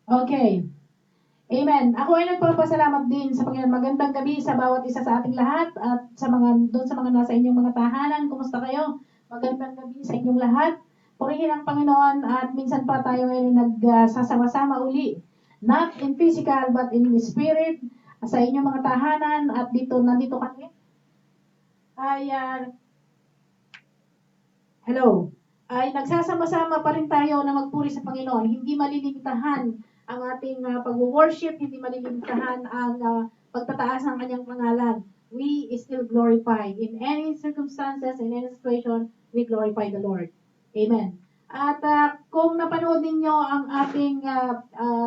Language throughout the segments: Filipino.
Okay. Amen. Ako ay nagpapasalamat din sa Panginoon. Magandang gabi sa bawat isa sa ating lahat at sa mga doon sa mga nasa inyong mga tahanan. Kumusta kayo? Magandang gabi sa inyong lahat. Purihin ang Panginoon at minsan pa tayo ay nagsasama-sama uli. Not in physical but in spirit sa inyong mga tahanan at nandito kami ay hello, ay nagsasama-sama pa rin tayo na magpuri sa Panginoon. Hindi malilimitahan ang ating pag-worship, hindi malilimitahan ang pagtataas ng kanyang pangalan. We still glorify. In any circumstances, in any situation, we glorify the Lord. Amen. At kung napanood ninyo ang ating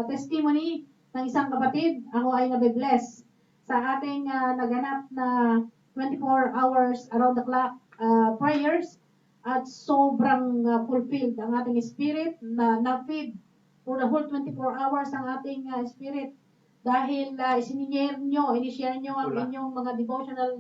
testimony ng isang kapatid, ako ay nabe-bless sa ating naganap na 24 hours around the clock prayers at sobrang fulfilled ang ating spirit na-feed for the whole 24 hours ang ating spirit dahil inishare nyo ang inyong mga devotional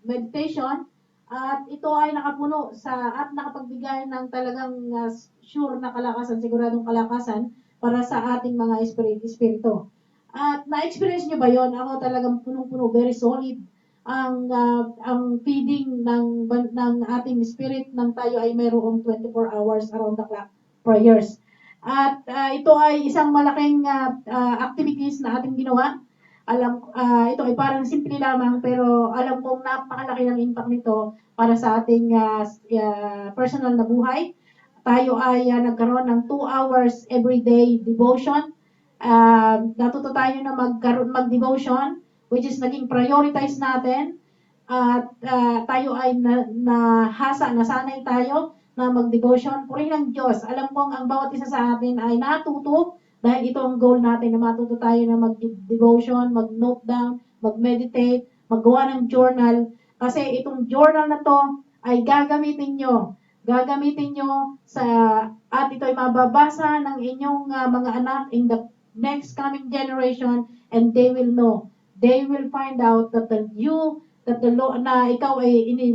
meditation at ito ay nakapuno at nakapagbigay ng talagang sure na kalakasan, siguradong kalakasan para sa ating mga espiritu. At na-experience nyo ba yon? Ako talagang punong-puno, very solid ang feeding ng ating spirit nang tayo ay mayroong 24 hours around the clock prayers. At ito ay isang malaking activities na ating ginawa. Ito ay parang simple lamang pero alam kong napakalaki ng impact nito para sa ating personal na buhay. Tayo ay nagkaroon ng 2 hours everyday devotion. Natuto tayo na mag-devotion which is naging prioritize natin at tayo ay nasanay tayo na mag-devotion. Purihin ng Diyos. Alam kong ang bawat isa sa atin ay natuto dahil ito ang goal natin na matuto tayo na mag-devotion, mag-note down, mag-meditate, maggawa ng journal. Kasi itong journal na to ay gagamitin nyo. Gagamitin nyo at ito ay mababasa ng inyong mga anak in the next coming generation and they will know. They will find out that na ikaw ay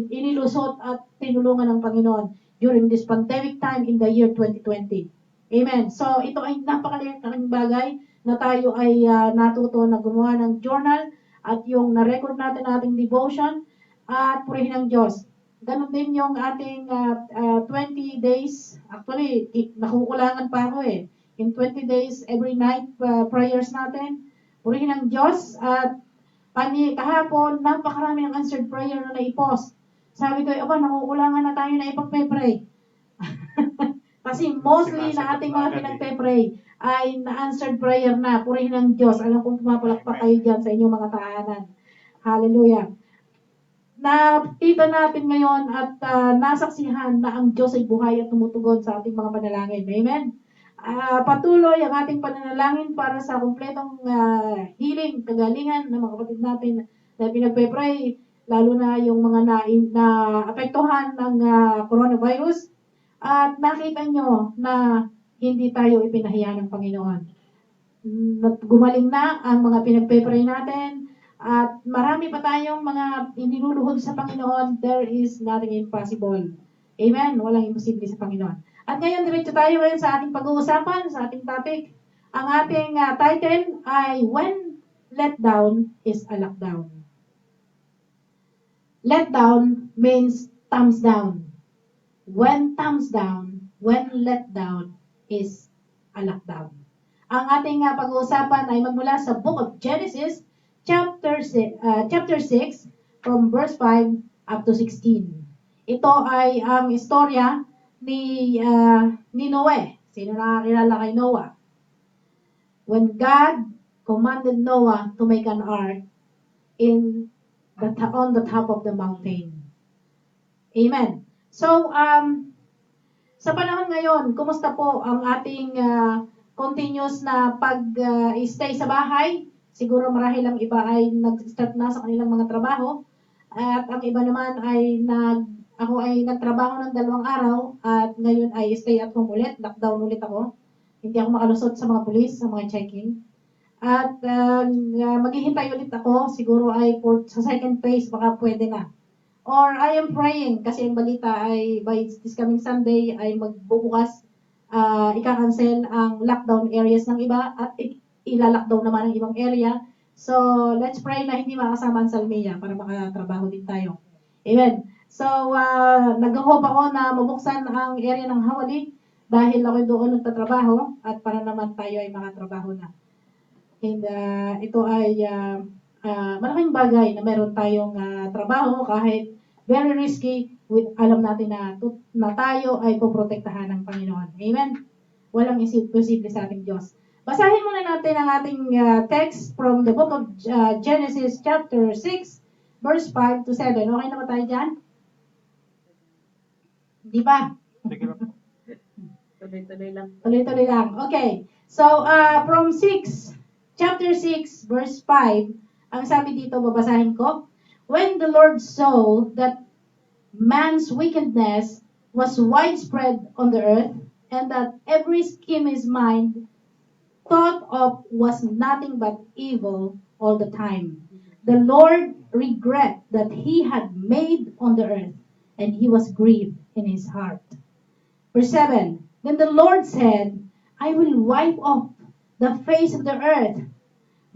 inilusot at tinulungan ng Panginoon during this pandemic time in the year 2020. Amen. So, ito ay napakalaking bagay na tayo ay natuto na gumawa ng journal at yung na-record natin ating devotion at purihin ng Diyos. Ganon din yung ating 20 days. Actually, nakukulangan pa ako eh. In 20 days, every night, prayers natin. Purihin ng Diyos at kahapon, napakarami ng answered prayer na naipost. Sabi ko, nakukulangan na tayo na ipagpe-pray. Kasi mostly na ating mga pinagpe-pray ay na-answered prayer na. Purihin ng Diyos. Alam kong pumapalakpak kayo dyan sa inyong mga tahanan. Hallelujah. Nakita natin ngayon at nasaksihan na ang Diyos ay buhay at tumutugon sa ating mga panalangin. Amen? Patuloy ang ating pananalangin para sa kumpletong healing, kagalingan ng mga kapatid natin na pinagpe-pray, lalo na yung mga na-apektuhan ng coronavirus. At nakita nyo na hindi tayo ipinahiya ng Panginoon. Gumaling na ang mga pinagpe-pray natin at marami pa tayong mga iniluluhod sa Panginoon. There is nothing impossible. Amen? Walang imposible sa Panginoon. At ngayon, diretso tayo ngayon sa ating pag-uusapan, sa ating topic. Ang ating title ay When Let Down is a Lockdown. Let down means thumbs down. When thumbs down, when let down is a lockdown. Ang ating pag-uusapan ay magmula sa Book of Genesis, chapter 6, from verse 5 up to 16. Ito ay ang istorya ni Noe. Sino nakakilala kay Noah? When God commanded Noah to make an ark on the top of the mountain. Amen. So, sa panahon ngayon, kumusta po ang ating continuous na pag-stay sa bahay? Siguro marahil ang iba ay nag-start na sa kanilang mga trabaho. At ang iba naman ay ako ay nagtrabaho ng 2 araw at ngayon ay stay at home ulit. Lockdown ulit ako. Hindi ako makalusot sa mga pulis, sa mga checking. At maghihintay ulit ako. Siguro ay sa second phase, baka pwede na. Or I am praying kasi ang balita ay by this coming Sunday ay magbubukas ika-cancel ang lockdown areas ng iba at ila-lockdown naman ang ibang area. So, let's pray na hindi makasama ang Salmia para makatrabaho din tayo. Amen. So, nag-hope ako na mabuksan ang area ng Hawali dahil ako doon nagtatrabaho at para naman tayo ay makatrabaho na. And ito ay malaking bagay na meron tayong trabaho kahit very risky, alam natin na tayo ay poprotektahan ng Panginoon. Amen? Walang imposible sa ating Diyos. Basahin muna natin ang ating text from the book of Genesis chapter 6, verse 5 to 7. Okay na ba tayo dyan? Di ba? Tuloy-tuloy lang. Tuloy-tuloy lang. Okay. So, from chapter 6, verse 5, ang sabi dito, babasahin ko, when the Lord saw that man's wickedness was widespread on the earth, and that every scheme his mind thought of was nothing but evil all the time, the Lord regret that he had made on the earth, and he was grieved in his heart. Verse 7, then the Lord said, I will wipe off the face of the earth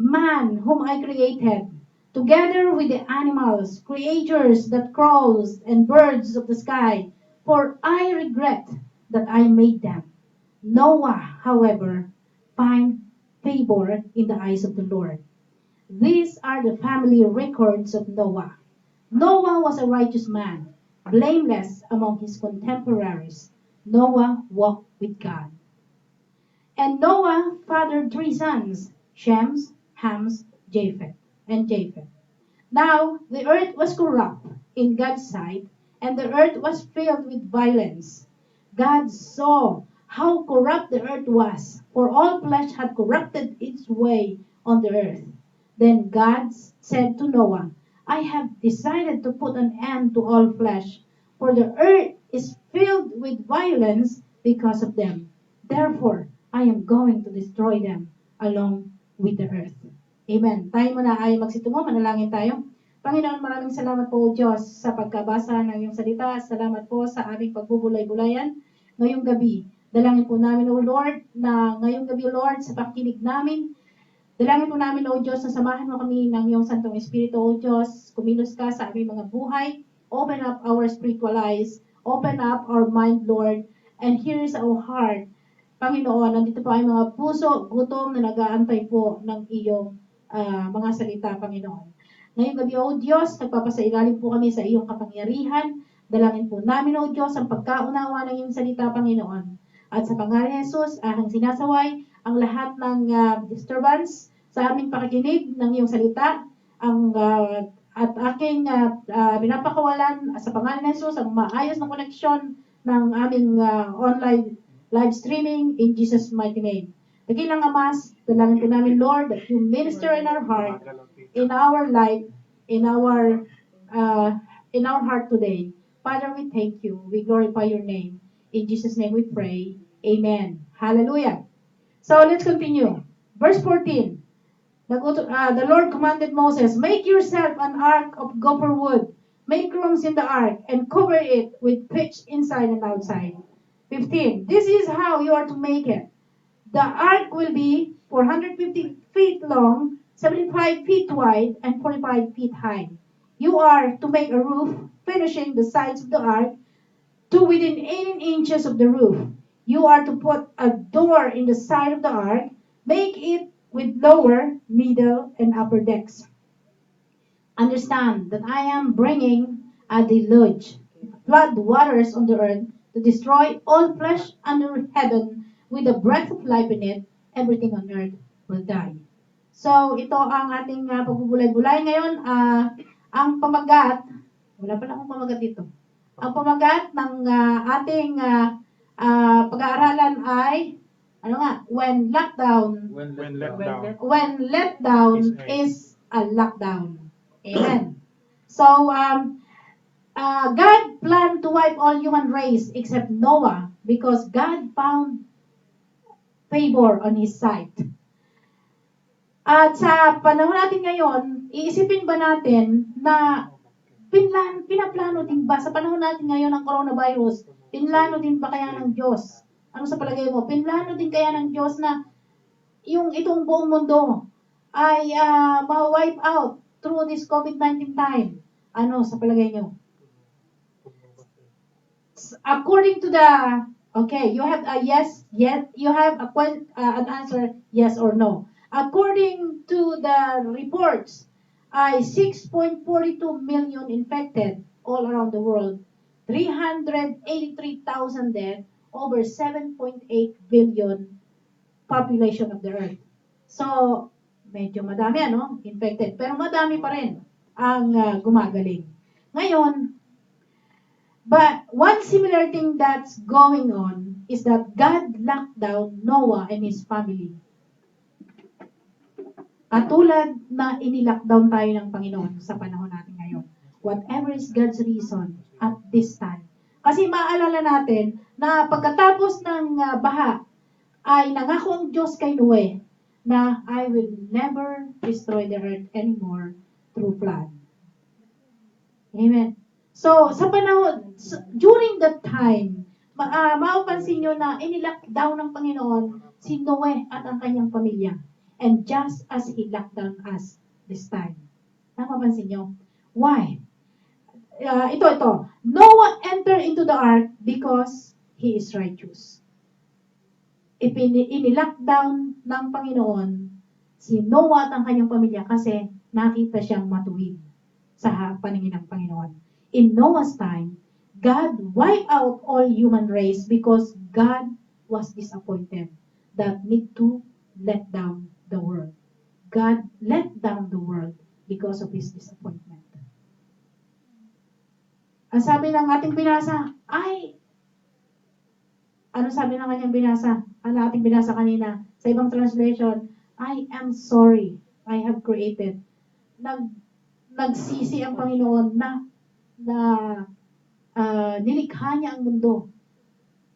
man whom I created, together with the animals, creatures that crawls, and birds of the sky, for I regret that I made them. Noah, however, find favor in the eyes of the Lord. These are the family records of Noah. Noah was a righteous man, blameless among his contemporaries. Noah walked with God. And Noah fathered 3 sons, Shem, Ham, and Japheth. Now the earth was corrupt in God's sight, and the earth was filled with violence. God saw how corrupt the earth was, for all flesh had corrupted its way on the earth. Then God said to Noah, I have decided to put an end to all flesh, for the earth is filled with violence because of them. Therefore, I am going to destroy them along with the earth. Amen. Tayo muna ay magsitungo, manalangin tayo. Panginoon, maraming salamat po, Diyos, sa pagkabasa ng iyong salita. Salamat po sa aming pagbubulay-bulayan ngayong gabi. Dalangin po namin, O Lord, na ngayong gabi, Lord, sa pakikinig namin, dalangin po namin, O Diyos, na samahan mo kami ng iyong Santong Espiritu, O Diyos, kumilos ka sa aming mga buhay. Open up our spiritual eyes. Open up our mind, Lord, and here's our heart. Panginoon, nandito po ay mga puso, gutom na nag-aantay po ng iyong mga salita, Panginoon. Ngayong gabi, O Diyos, nagpapasailalim po kami sa iyong kapangyarihan. Dalangin po namin, O Diyos, ang pagkaunawa ng iyong salita, Panginoon. At sa pangalan ni Jesus, aking sinasaway ang lahat ng disturbance sa aming pakikinig ng iyong salita, at aking pinapakawalan sa pangalan ni Jesus ang maayos na koneksyon ng aming online live streaming in Jesus' mighty name. Dakilang Amas, dalangin po namin, Lord, that you minister in our heart, in our life, in our heart today. Father, we thank you. We glorify your name. In Jesus' name we pray. Amen. Hallelujah. So let's continue. Verse 14. The Lord commanded Moses, make yourself an ark of gopher wood. Make rooms in the ark and cover it with pitch inside and outside. 15. This is how you are to make it. The ark will be 450 feet long, 75 feet wide, and 45 feet high. You are to make a roof, finishing the sides of the ark to within 18 inches of the roof. You are to put a door in the side of the ark. Make it with lower, middle, and upper decks. Understand that I am bringing a deluge, flood waters on the earth, to destroy all flesh under heaven with the breath of life in it. Everything on earth will die. So, ito ang ating pagbubulay-bulay ngayon. Ang pamagat, wala pala akong pamagat dito. Ang pamagat ng ating pag-aaralan ay, when let down is a lockdown. Amen. So, God planned to wipe all human race except Noah because God found favor on his sight. At sa panahon natin ngayon, iisipin ba natin na pinaplano din ba sa panahon natin ngayon ng coronavirus, pinlano din ba kaya ng Diyos Ano sa palagay mo? Pinlano din kaya ng Diyos na itong buong mundo ay ma-wipe out through this COVID-19 time? Ano sa palagay nyo? According to the, okay, you have a yes, you have an answer, yes or no. According to the reports, ay 6.42 million infected all around the world, 383,000 dead, over 7.8 billion population of the earth. So, medyo madami infected. Pero madami pa rin ang gumagaling. Ngayon, but one similar thing that's going on is that God locked down Noah and his family. At tulad na inilockdown tayo ng Panginoon sa panahon natin ngayon. Whatever is God's reason at this time. Kasi maalala natin na pagkatapos ng baha, ay nangako ang Diyos kay Noe na I will never destroy the earth anymore through flood. Amen. So, sa panahon, during that time, mapapansin nyo na inilock down ng Panginoon si Noe at ang kanyang pamilya. And just as He locked down us this time. Napapansin nyo? Why? Ito. Noah entered into the ark because he is righteous. Inilockdown ng Panginoon si Noah at ang kanyang pamilya kasi nakita siyang matuwid sa paningin ng Panginoon. In Noah's time, God wiped out all human race because God was disappointed that need to let down the world. God let down the world because of His disappointment. Ang sabi ng ating binasa, ano sabi ng kanyang binasa? Ano ating binasa kanina? Sa ibang translation, I am sorry I have created. Nagsisi ang Panginoon na nilikha niya ang mundo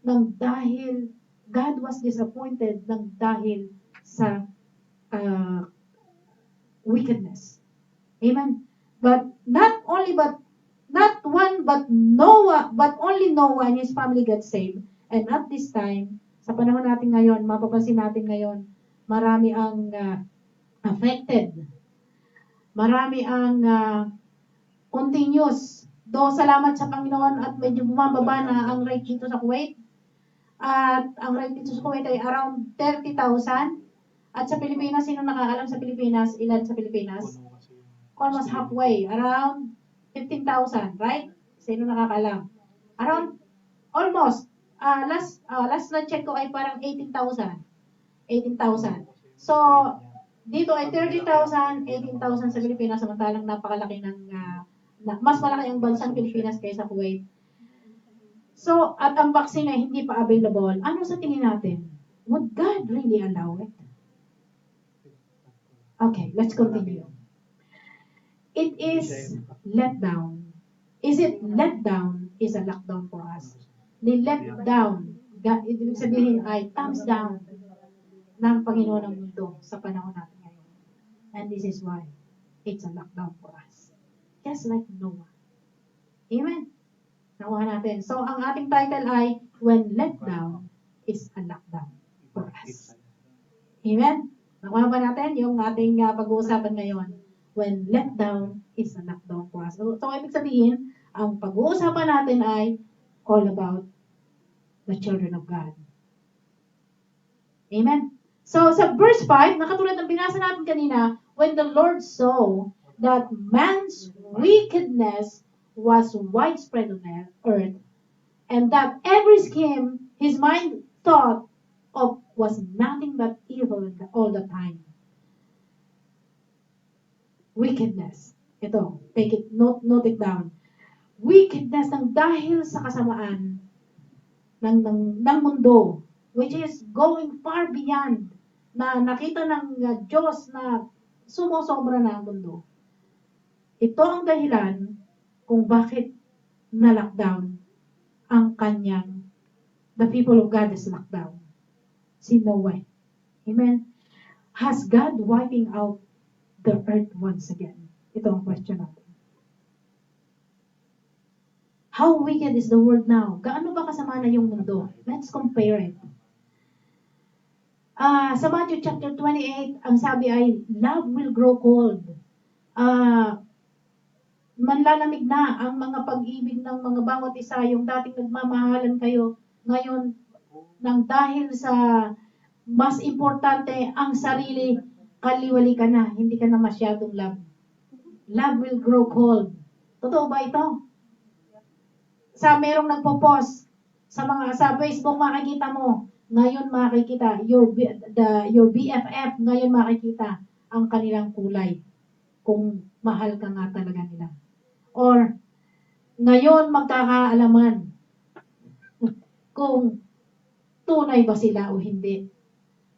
nang dahil God was disappointed nang dahil sa wickedness. Amen. But only Noah and his family got saved. And at this time, sa panahon natin ngayon, mapapansin natin ngayon, marami ang affected. Marami ang continuous. Though salamat sa Panginoon at medyo bumababa na ang rate dito sa Kuwait. At ang rate dito sa Kuwait ay around 30,000. At sa Pilipinas, sino nakaalam sa Pilipinas? Ilan sa Pilipinas? Almost halfway. Around 15,000, right? Sino nakakaalam? Around, almost. Last na check ko ay parang 18,000. 18,000. So, dito ay 30,000, 18,000 sa Pilipinas, samantalang napakalaki mas malaki ang bansang Pilipinas kaysa Kuwait. So, at ang vaccine ay hindi pa available. Ano sa tingin natin? Would God really allow it? Okay, let's continue. It is let down. Is it let down? Is a lockdown for us. Ni-let down. Ibig sabihin ay thumbs down ng Panginoon ng mundo sa panahon natin ngayon. And this is why it's a lockdown for us. Just like Noah. Amen? Nakuha natin. So, ang ating title ay When Let Down is a Lockdown for Us. Amen? Nakuha ba natin yung ating pag-uusapan ngayon? When let down is a lockdown for us. So, ibig sabihin, ang pag-uusapan natin ay all about the children of God. Amen? So, sa verse 5, nakatulad ng binasa natin kanina, when the Lord saw that man's wickedness was widespread on the earth, and that every scheme his mind thought of was nothing but evil all the time. Wickedness. Ito, note it down. Wickedness ng dahil sa kasamaan ng mundo, which is going far beyond na nakita ng Diyos na sumosobra na ang mundo. Ito ang dahilan kung bakit na-lockdown ang the people of God is locked down. Si Noah. Amen? Has God wiping out the earth once again? Ito ang question natin. How wicked is the world now? Gaano ba kasama na yung mundo? Let's compare it. Sa Matthew chapter 28, ang sabi ay, love will grow cold. Manlalamig na ang mga pag-ibig ng mga bawat isa, yung dating nagmamahalan kayo, ngayon, nang dahil sa mas importante ang sarili, kaliwali ka na, hindi ka na masyadong love. Love will grow cold. Totoo ba ito? Sa merong nagpo-post sa Facebook, makikita mo, ngayon makikita your BFF, ngayon makikita ang kanilang kulay kung mahal ka nga talaga nila. Or ngayon magkakaalaman kung tunay ba sila o hindi.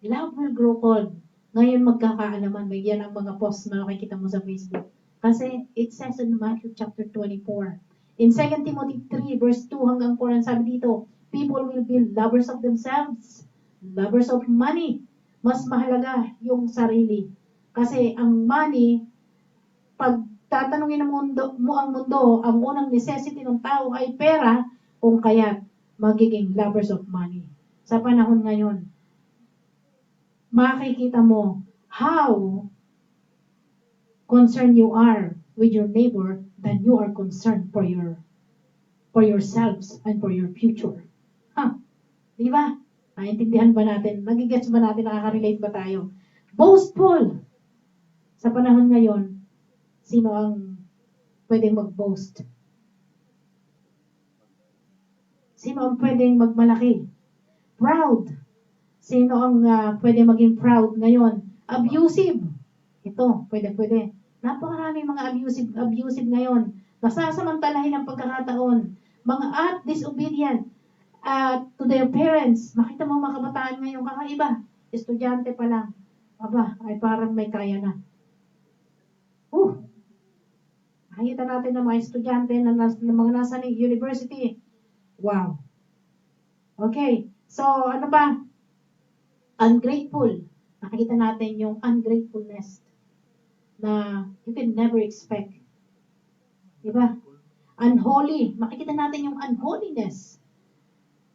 Love will grow cold. Ngayon magkakaalaman, may yan ang mga post na makikita mo sa Facebook. Kasi it says in Matthew chapter 24. In 2 Timothy 3 verse 2 hanggang 4, ang sabi dito, people will be lovers of themselves, lovers of money. Mas mahalaga yung sarili. Kasi ang money, pag tatanungin ng ang mundo, ang unang necessity ng tao ay pera, kung kaya magiging lovers of money. Sa panahon ngayon, makikita mo how concerned you are with your neighbor than you are concerned for yourselves and for your future. Di ba? Naintindihan ba natin? Nagigets ba natin? Nakaka-relate ba tayo? Boastful. Sa panahon ngayon, sino ang pwedeng mag-boast? Sino ang pwedeng magmalaki? Proud. Sino ang pwedeng maging proud ngayon? Abusive. Ito, pwede. Napakaraming mga abusive ngayon. Nasasamantalahin ang pagkakataon. Mga disobedient to their parents. Makita mo mga kabataan ngayon, kakaiba. Estudyante pa lang. Aba, ay parang may kaya na. Nakita natin ng mga estudyante na mga nasa university. Wow. Okay. So, ano ba? Ungrateful. Nakikita natin yung ungratefulness na you can never expect. Diba? Unholy. Makikita natin yung unholiness.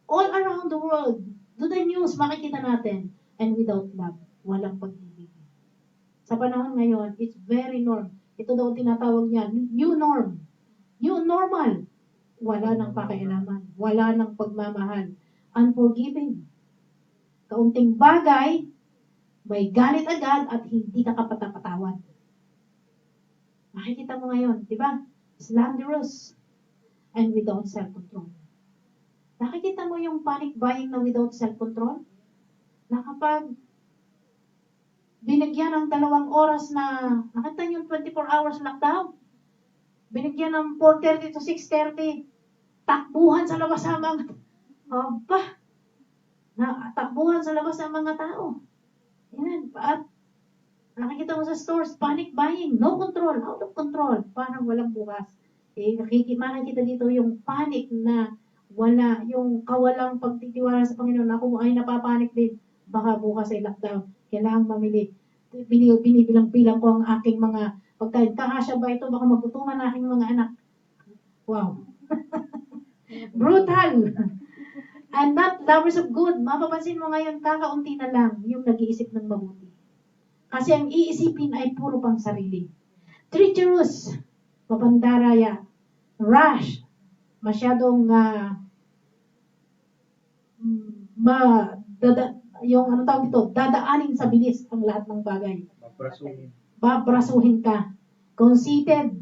All around the world. Do the news, makikita natin. And without love, walang pag-ibig. Sa panahon ngayon, it's very norm. Ito daw tinatawag niya, new norm. New normal. Wala nang pakialaman. Wala nang pagmamahal. Unforgiving. Kaunting bagay, may galit agad at hindi ka kapatapatawad. Makikita mo ngayon, di ba? Slanderous and without self-control. Nakikita mo yung panic buying na without self-control? Na kapag binigyan ng 2 oras na, nakita yung 24 hours lockdown, binigyan ng 4:30 to 6:30, takbuhan sa labas ng mga, takbuhan sa labas ng mga tao. Yan, at nakikita mo sa stores, panic buying, no control, out of control, parang walang bukas. Makikita dito yung panic na wala, yung kawalang pagtitiwala sa Panginoon. Ako ay napapanik din, baka bukas ay lockdown, kailangang mamili. Binibilang-bilang ko ang aking mga pagkain. Kakasya ba ito? Baka magutuman na aking mga anak. Wow. Brutal. And not lovers of good. Mapapansin mo ngayon, kakaunti na lang yung nag-iisip ng mabuti. Kasi ang iisipin ay puro pang sarili. Treacherous. Mapandaraya. Rash. Masyadong yung ano tawag dito, dadaanin sa bilis ang lahat ng bagay. Babrasuhin ka. Conceited.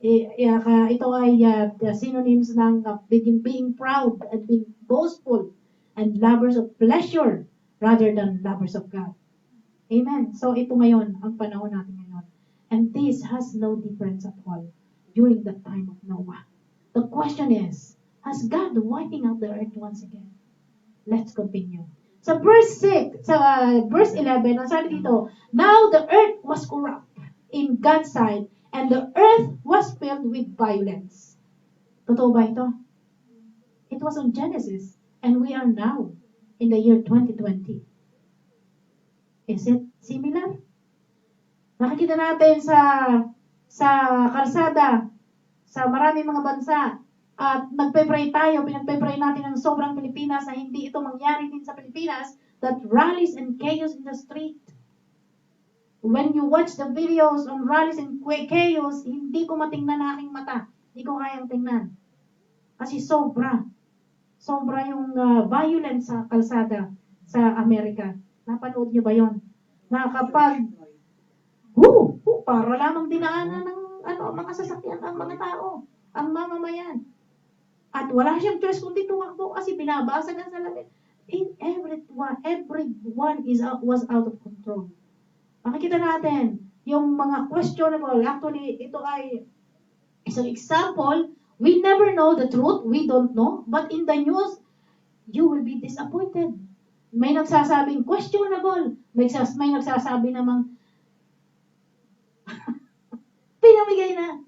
Ito ay the synonyms ng being proud and being boastful and lovers of pleasure rather than lovers of God. Amen. So ito ngayon, ang panahon natin ngayon. And this has no difference at all during the time of Noah. The question is, has God wiping out the earth once again? Let's continue. Sa verse 11, ang sabi dito, now the earth was corrupt in God's sight, and the earth was filled with violence. Totoo ba ito? It was on Genesis, and we are now in the year 2020. Is it similar? Nakikita natin sa kalsada, sa maraming mga bansa, At nagpe-pray tayo, pinagpe-pray natin ng sobrang Pilipinas na hindi ito mangyari din sa Pilipinas, that rallies and chaos in the street. When you watch the videos on rallies and chaos, hindi ko matingnan na aking mata. Hindi ko kayang tingnan. Kasi sobra. Sobra yung violence sa kalsada sa Amerika. Napanood nyo ba yon? Na kapag para lamang dinaanan ng mga sasakyan ang mga tao, ang mamamayan. At wala siyang choice kundi tumakbo kasi binabasag ang salamin. Everyone was out of control. Makikita natin yung mga questionable. Actually, ito ay isang example. We never know the truth. We don't know. But in the news, you will be disappointed. May nagsasabing questionable. May nagsasabi namang pinamigay na.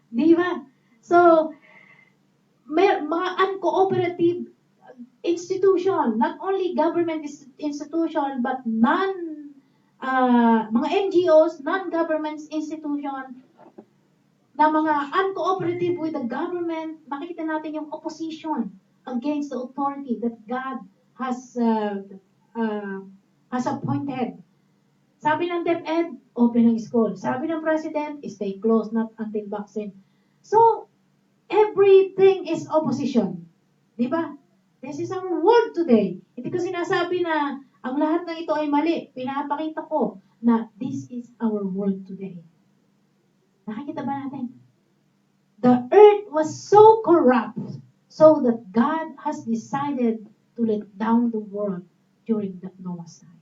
Di ba? So, may mga uncooperative institution, not only government institution, but mga NGOs, non-government institution, na mga uncooperative with the government, makikita natin yung opposition against the authority that God has appointed. Sabi ng DepEd, open ang school. Sabi ng President, stay closed, not until vaccine. So, everything is opposition. Di ba? This is our world today. Hindi ko sinasabi na ang lahat ng ito ay mali. Pinapakita ko na this is our world today. Nakikita ba natin? The earth was so corrupt so that God has decided to let down the world during the Noah's time.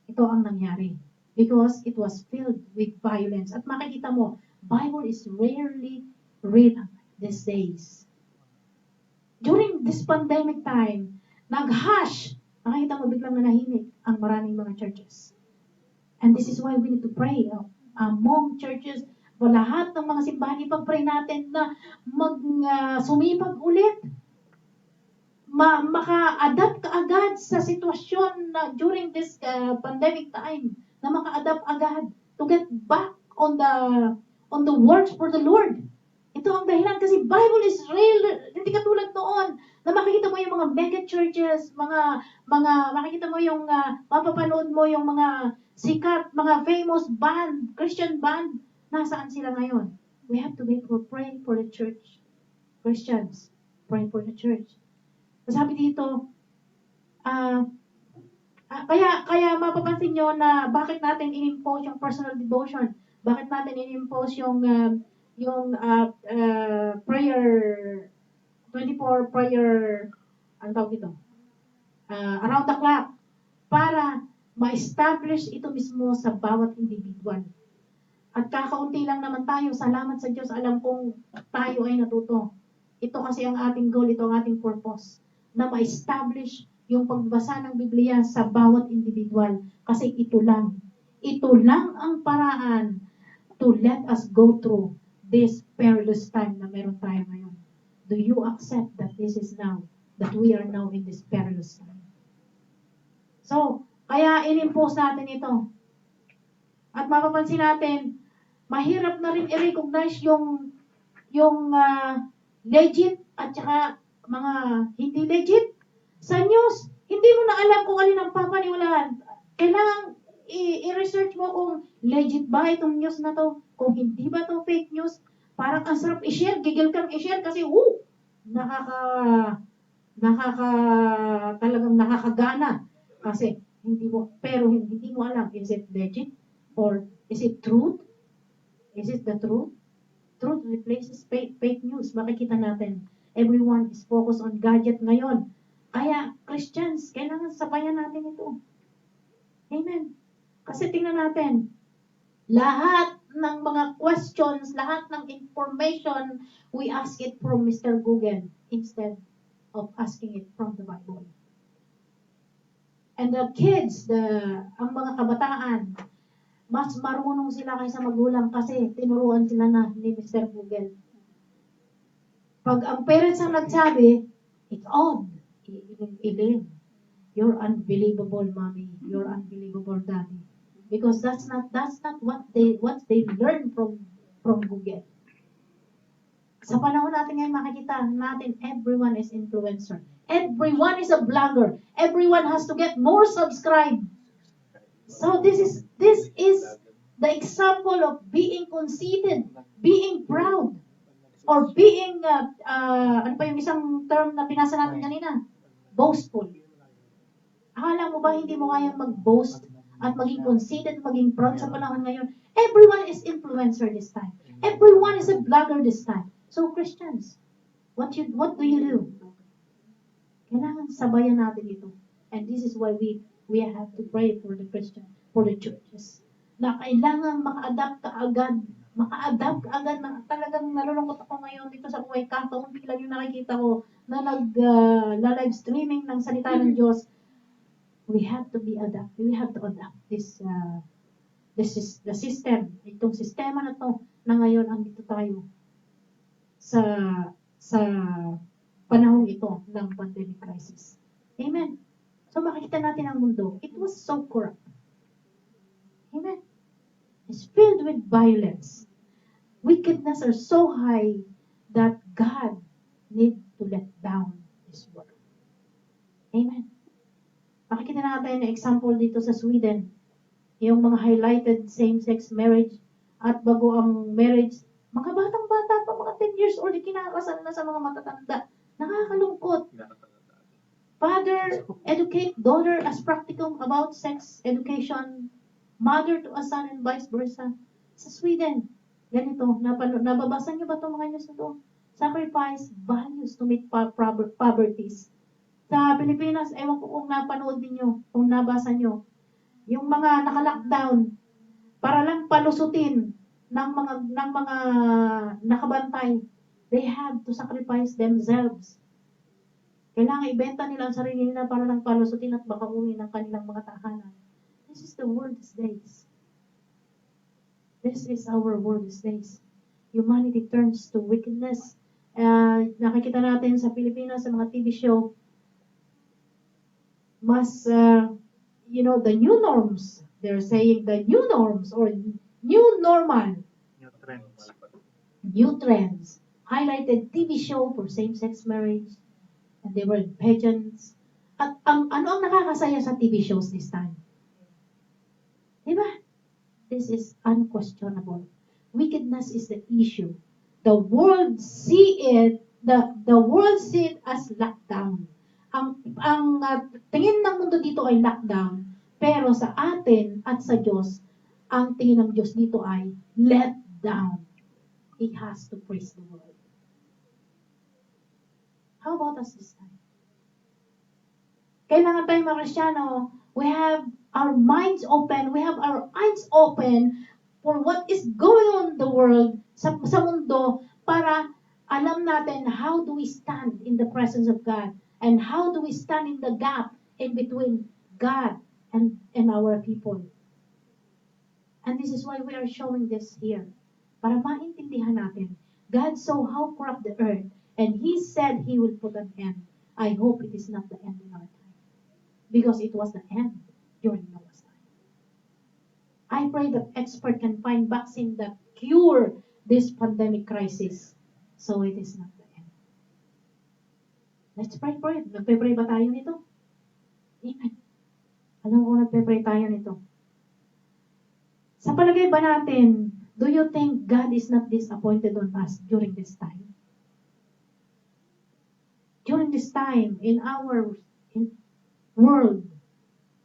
Ito ang nangyari because it was filled with violence. At makikita mo, Bible is rarely read these days. During this pandemic time, nag-hush. Nakikita mo biglang nanahimik ang maraming mga churches. And this is why we need to pray among churches. Lahat ng mga simbahan, ipag-pray natin na sumipag ulit. Maka-adapt ka agad sa sitwasyon na during this pandemic time. Na maka-adapt agad to get back on the works for the Lord. Ito ang dahilan kasi Bible is real. Hindi katulad noon na makikita mo yung mga mega churches, makikita mo yung mapapanood mo yung mga sikat, mga famous band, Christian band. Nasaan sila ngayon? We have to pray for the church. Christians, pray for the church. Sabi dito, kaya mapapansin nyo na bakit natin in-impose yung personal devotion. Bakit natin in-impose yung prayer, 24 prayer, ano tawag ito? Around the clock. Para ma-establish ito mismo sa bawat individual. At kakaunti lang naman tayo, salamat sa Diyos, alam kong tayo ay natuto. Ito kasi ang ating goal, ito ang ating purpose. Na ma-establish yung pagbasa ng Biblia sa bawat individual. Kasi ito lang ang paraan to let us go through this perilous time na meron tayo ngayon. Do you accept that this is now, that we are now in this perilous time? So, kaya in-impose natin ito. At mapapansin natin, mahirap na rin i-recognize yung legit at saka mga hindi legit. Sa news, hindi mo na alam kung alin ang papaniwalaan. Kailangan i-research mo kung legit ba itong news na to. Kung hindi ba to fake news, parang ang sarap i-share, gigil kang i-share kasi talagang nakakagana. Kasi hindi mo alam, is it legit? Or is it truth? Is it the truth? Truth replaces fake news. Makikita natin, everyone is focused on gadget ngayon. Kaya, Christians, kailangan sabayan natin ito. Amen. Kasi tingnan natin, lahat ng mga questions, lahat ng information, we ask it from Mr. Google instead of asking it from the Bible. And the kids, ang mga kabataan, mas marunong sila kaysa magulang kasi tinuruan sila na ni Mr. Google. Pag ang parents ang nagsabi, it's odd. Eileen, you're unbelievable, mommy. You're unbelievable, daddy. Because that's not what they learn from Google. Sa panahon natin ngayon, makikita natin, everyone is influencer. Everyone is a blogger. Everyone has to get more subscribe. So this is the example of being conceited, being proud, or being, ano pa yung isang term na pinasa natin kanina? Boastful. Akala mo ba hindi mo kayang mag-boast at maging conceited, maging proud sa panahon ngayon? Everyone is influencer this time. Everyone is a blogger this time. So Christians, what do you do? Kailangan sabayan natin ito. And this is why we have to pray for the Christian, for the churches. Na kailangan maka-adapt ka agad na talagang nalulungkot ako ngayon dito sa buhay ka. Kaunti lang yung nakikita ko na live streaming ng salita ng Diyos. We have to adapt the system, itong sistema na to na ngayon andito tayo sa panahong ito ng pandemic crisis. Amen. So makikita natin ang mundo. It was so corrupt. Amen. It's filled with violence. Wickedness are so high that God need to let down His word. Amen. Makikita natin ang example dito sa Sweden. Yung mga highlighted same-sex marriage at bago ang marriage, mga batang-bata pa, mga 10 years old, kinakasal na sa mga matatanda. Nakakalungkot. Father educate daughter as practicum about sex education, mother to a son and vice versa. Sa Sweden, ganito, nababasa niyo ba itong mga news na ito? Sacrifice values to meet poverties. Sa Pilipinas, ewan ko kung napanood niyo, kung nabasa niyo, yung mga naka-lockdown para lang palusutin ng mga nakabantay, they have to sacrifice themselves. Kailangan ibenta nila ang sarili nila para lang palusutin at baka uwi ng kanilang mga tahanan. This is the world these days. This is our world these days. Humanity turns to wickedness. Nakikita natin sa Pilipinas, sa mga TV show, mas, the new norms. They're saying the new norms or new normal. New trends. Highlighted TV show for same-sex marriage. And they were pageants. At ano ang nakakasaya sa TV shows this time? Diba? This is unquestionable. Wickedness is the issue. The world see it as lockdown. Ang tingin ng mundo dito ay lockdown, pero sa atin at sa Diyos, ang tingin ng Diyos dito ay let down. He has to praise the world. How about us this time? Kailangan tayong mga Kristiyano, we have our minds open, we have our eyes open for what is going on in the world, sa mundo, para alam natin how do we stand in the presence of God and how do we stand in the gap in between God and our people. And this is why we are showing this here. Para maintindihan natin, God saw how corrupt the earth and He said He will put an end. I hope it is not the end in our time. Because it was the end during Noah's time. I pray that expert can find vaccine that cure this pandemic crisis. So it is not the end. Let's pray for it. Nagpe-pray ba tayo nito? Amen. Alam ko nagpe-pray tayo nito. Sa palagay ba natin, do you think God is not disappointed on us during this time? During this time, in our world,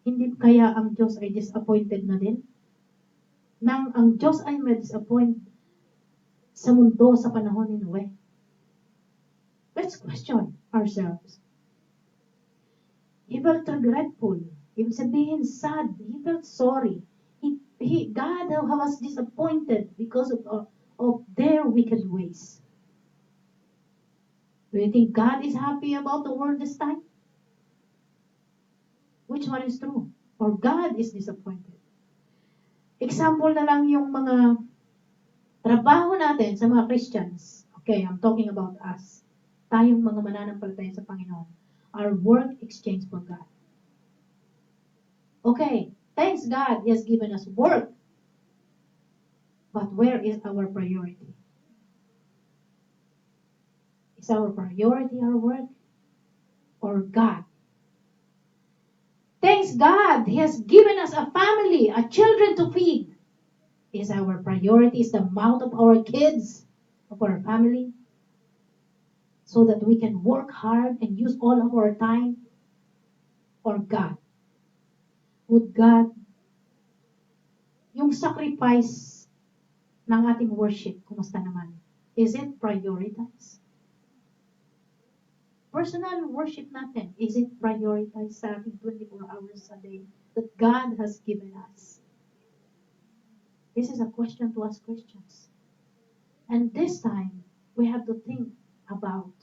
hindi kaya ang Diyos ay disappointed na din? Nang ang Diyos ay may disappoint sa mundo sa panahon ni Noe. Let's question ourselves. He felt regretful. Ibig sabihin, sad. He felt sorry. God was disappointed because of their wicked ways. Do you think God is happy about the world this time? Which one is true? Or God is disappointed? Example na lang yung mga trabaho natin sa mga Christians. Okay, I'm talking about us. Tayong mga mananampalataya sa Panginoon. Our work exchange for God. Okay, thanks God, He has given us work. But where is our priority? Is our priority our work or God? Thanks God, He has given us a family, a children to feed. Is our priority is the mouth of our kids, of our family, so that we can work hard and use all of our time? Or God? Would God, yung sacrifice ng ating worship, kumusta naman? Is it prioritized? Personal worship natin, is it prioritized sa ating 24 hours a day that God has given us? This is a question to us Christians. And this time, we have to think about,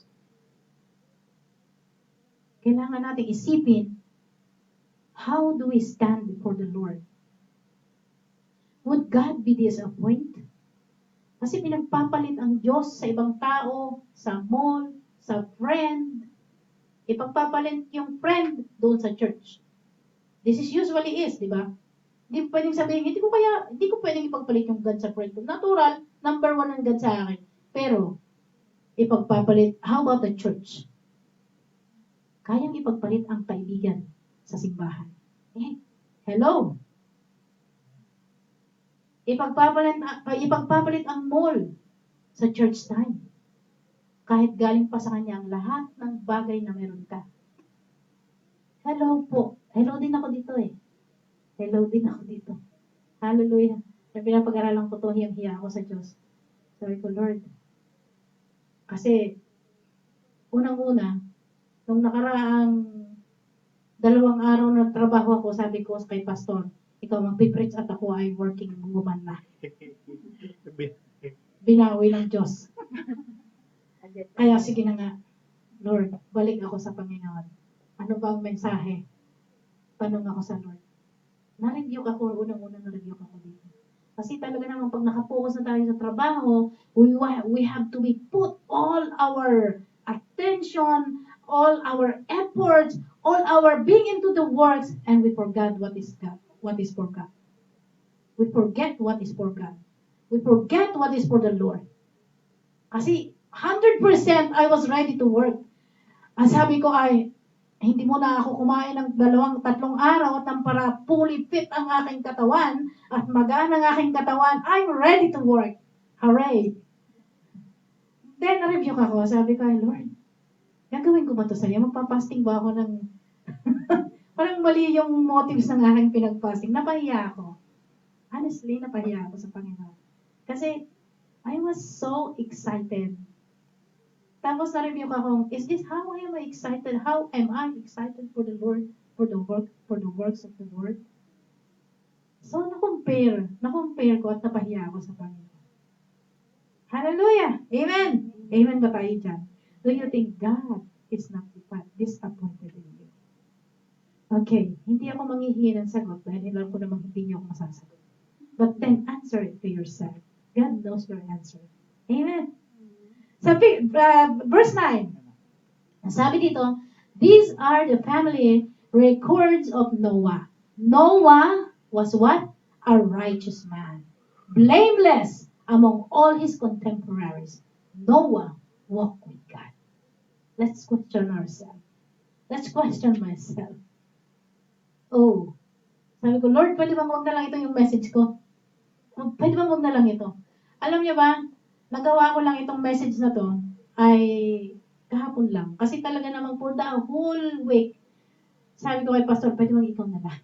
kailangan natin isipin, how do we stand before the Lord? Would God be disappointed? Kasi pinagpapalit ang Diyos sa ibang tao, sa mall, sa friend. Ipagpapalit yung friend doon sa church. This is usually is, di ba? Hindi pwedeng sabihin, hindi ko pwedeng ipagpalit yung God sa friend ko. Natural, number 1 ang God sa akin. Pero, ipagpapalit, how about the church? Kayang ipagpalit ang kaibigan sa simbahan. Hello? Ipagpapalit ang mall sa church time. Kahit galing pa sa kanya ang lahat ng bagay na meron ka. Hello po. Hello din ako dito eh. Hello din ako dito. Hallelujah. Na pinapag-aralan ko to, hiyang-hiya ako sa Diyos. Sabi ko, Lord, kasi unang-una, nung nakaraang 2 araw na trabaho ako, sabi ko kay pastor, ikaw magpipreach at ako ay working woman na. Binawi ng Diyos. Kaya sige na nga, Lord, balik ako sa Panginoon. Ano ba ang mensahe? Tanong ako sa Lord. Na-review ako, unang-unang na-review ako dito. Kasi talaga naman, pag nakapokus na tayo sa trabaho, we have to be put all our attention, all our efforts, all our being into the works, and we forget what is God, what is for God. We forget what is for God. We forget what is for the Lord. Kasi 100% I was ready to work. Ang sabi ko ay, hindi mo na ako kumain ng 2-3 araw at para fully fit ang aking katawan at magaan ang aking katawan, I'm ready to work. Hooray! Then, na-review ako. Sabi ko, Lord, gagawin ko ba ito sa'yo? Magpapasting ba ako ng... Parang mali yung motives ng aking pinagpasting. Napahiya ako. Honestly, napahiya ako sa Panginoon. Kasi, I was so excited. Tapos na-review ko akong, is this how I am excited? How am I excited for the Lord, for the works of the Lord? So, na-compare ko at napahiya ako sa Panginoon. Hallelujah! Amen! Amen ba tayo dyan? Do you think God is not disappointed in you? Okay, hindi ako manghihingi ng sagot dahil alam ko namang hindi niyo ako masasagot. But then, answer it to yourself. God knows your answer. Amen! Sabi, verse 9, sabi dito, these are the family records of Noah. Noah was what? A righteous man, blameless among all his contemporaries. Noah walked with God. Let's question ourselves. Let's question myself. Oh, sabi ko, Lord, pwede bang huwag na lang ito yung message ko? Pwede bang huwag na lang ito? Alam niyo ba, nagawa ko lang itong message na to ay kahapon lang. Kasi talaga namang for the whole week, sabi ko kay Pastor, pwede bang ikaw na lang.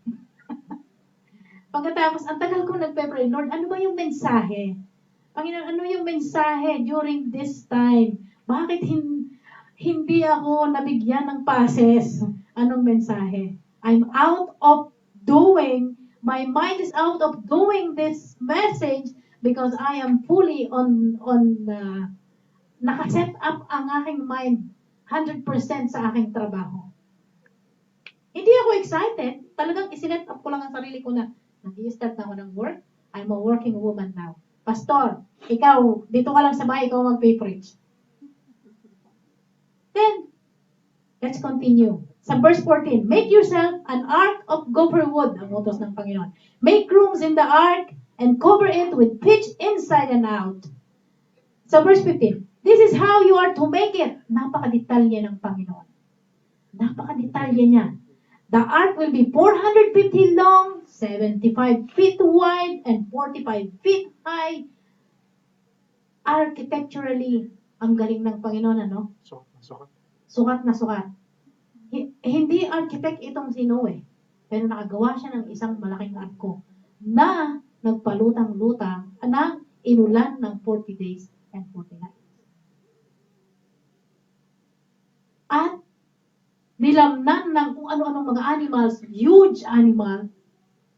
Pagkatapos, ang tagal ko nagpe-pray, Lord, ano ba yung mensahe? Panginoon, ano yung mensahe during this time? Bakit hindi ako nabigyan ng passes? Anong mensahe? I'm out of doing, my mind is out of doing this message because I am fully nakaset up ang aking mind 100% sa aking trabaho. Hindi ako excited. Talagang isinet up ko lang ang sarili ko na nag-i-start na ako ng work. I'm a working woman now. Pastor, ikaw, dito ka lang sa bahay, ikaw mag-preach. Then, let's continue. Sa verse 14, make yourself an ark of gopher wood, ang utos ng Panginoon. Make rooms in the ark and cover it with pitch inside and out. Sa verse 15, This is how you are to make it. Napakadetalye ng Panginoon. Napakadetalye niya. The ark will be 450 long, 75 feet wide, and 45 feet high. Architecturally, ang galing ng Panginoon, ano? Sukat na sukat. Hindi architect itong si Noe, pero nakagawa siya ng isang malaking arko na nagpalutang-lutang na inulan ng 40 days and 40 nights. At nilamnan ng kung ano-anong mga animals, huge animal,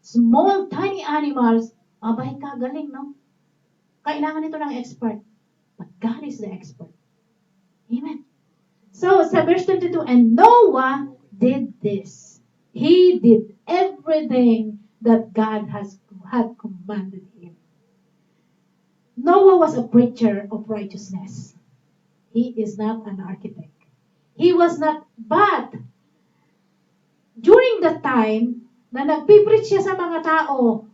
small, tiny animals. Abay ka, galing, no? Kailangan ito ng expert. But God is the expert. Amen. So, sa verse 22, and Noah did this. He did everything that God had commanded him. Noah was a preacher of righteousness. He is not an architect. He was not, but during the time na nagpipreach siya sa mga tao,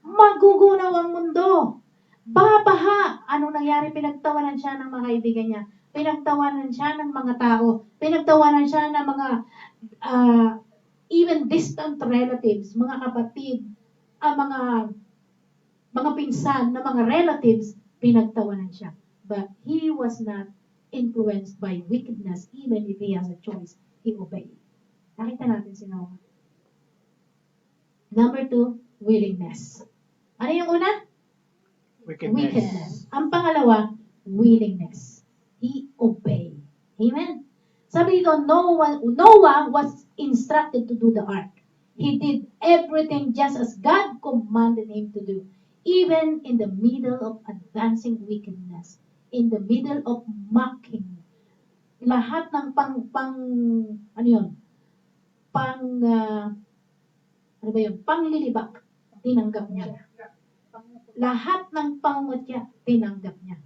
magugunaw ang mundo. Babaha. Anong nangyari? Pinagtawanan siya ng mga kaibigan niya. Pinagtawanan siya ng mga tao. Pinagtawanan siya ng mga even distant relatives, mga kapatid, mga pinsan na mga relatives, pinagtawanan siya. But he was not influenced by wickedness, even if he has a choice, he obeyed. Nakita natin si Noah. Number 2, willingness. Ano yung una? Wickedness. Ang pangalawa, willingness. He obeyed. Amen? Sabi dito, Noah was instructed to do the ark. He did everything just as God commanded him to do. Even in the middle of advancing wickedness. In the middle of mocking. Lahat ng panglilibak, tinanggap niya. Lahat ng pangutya, tinanggap niya.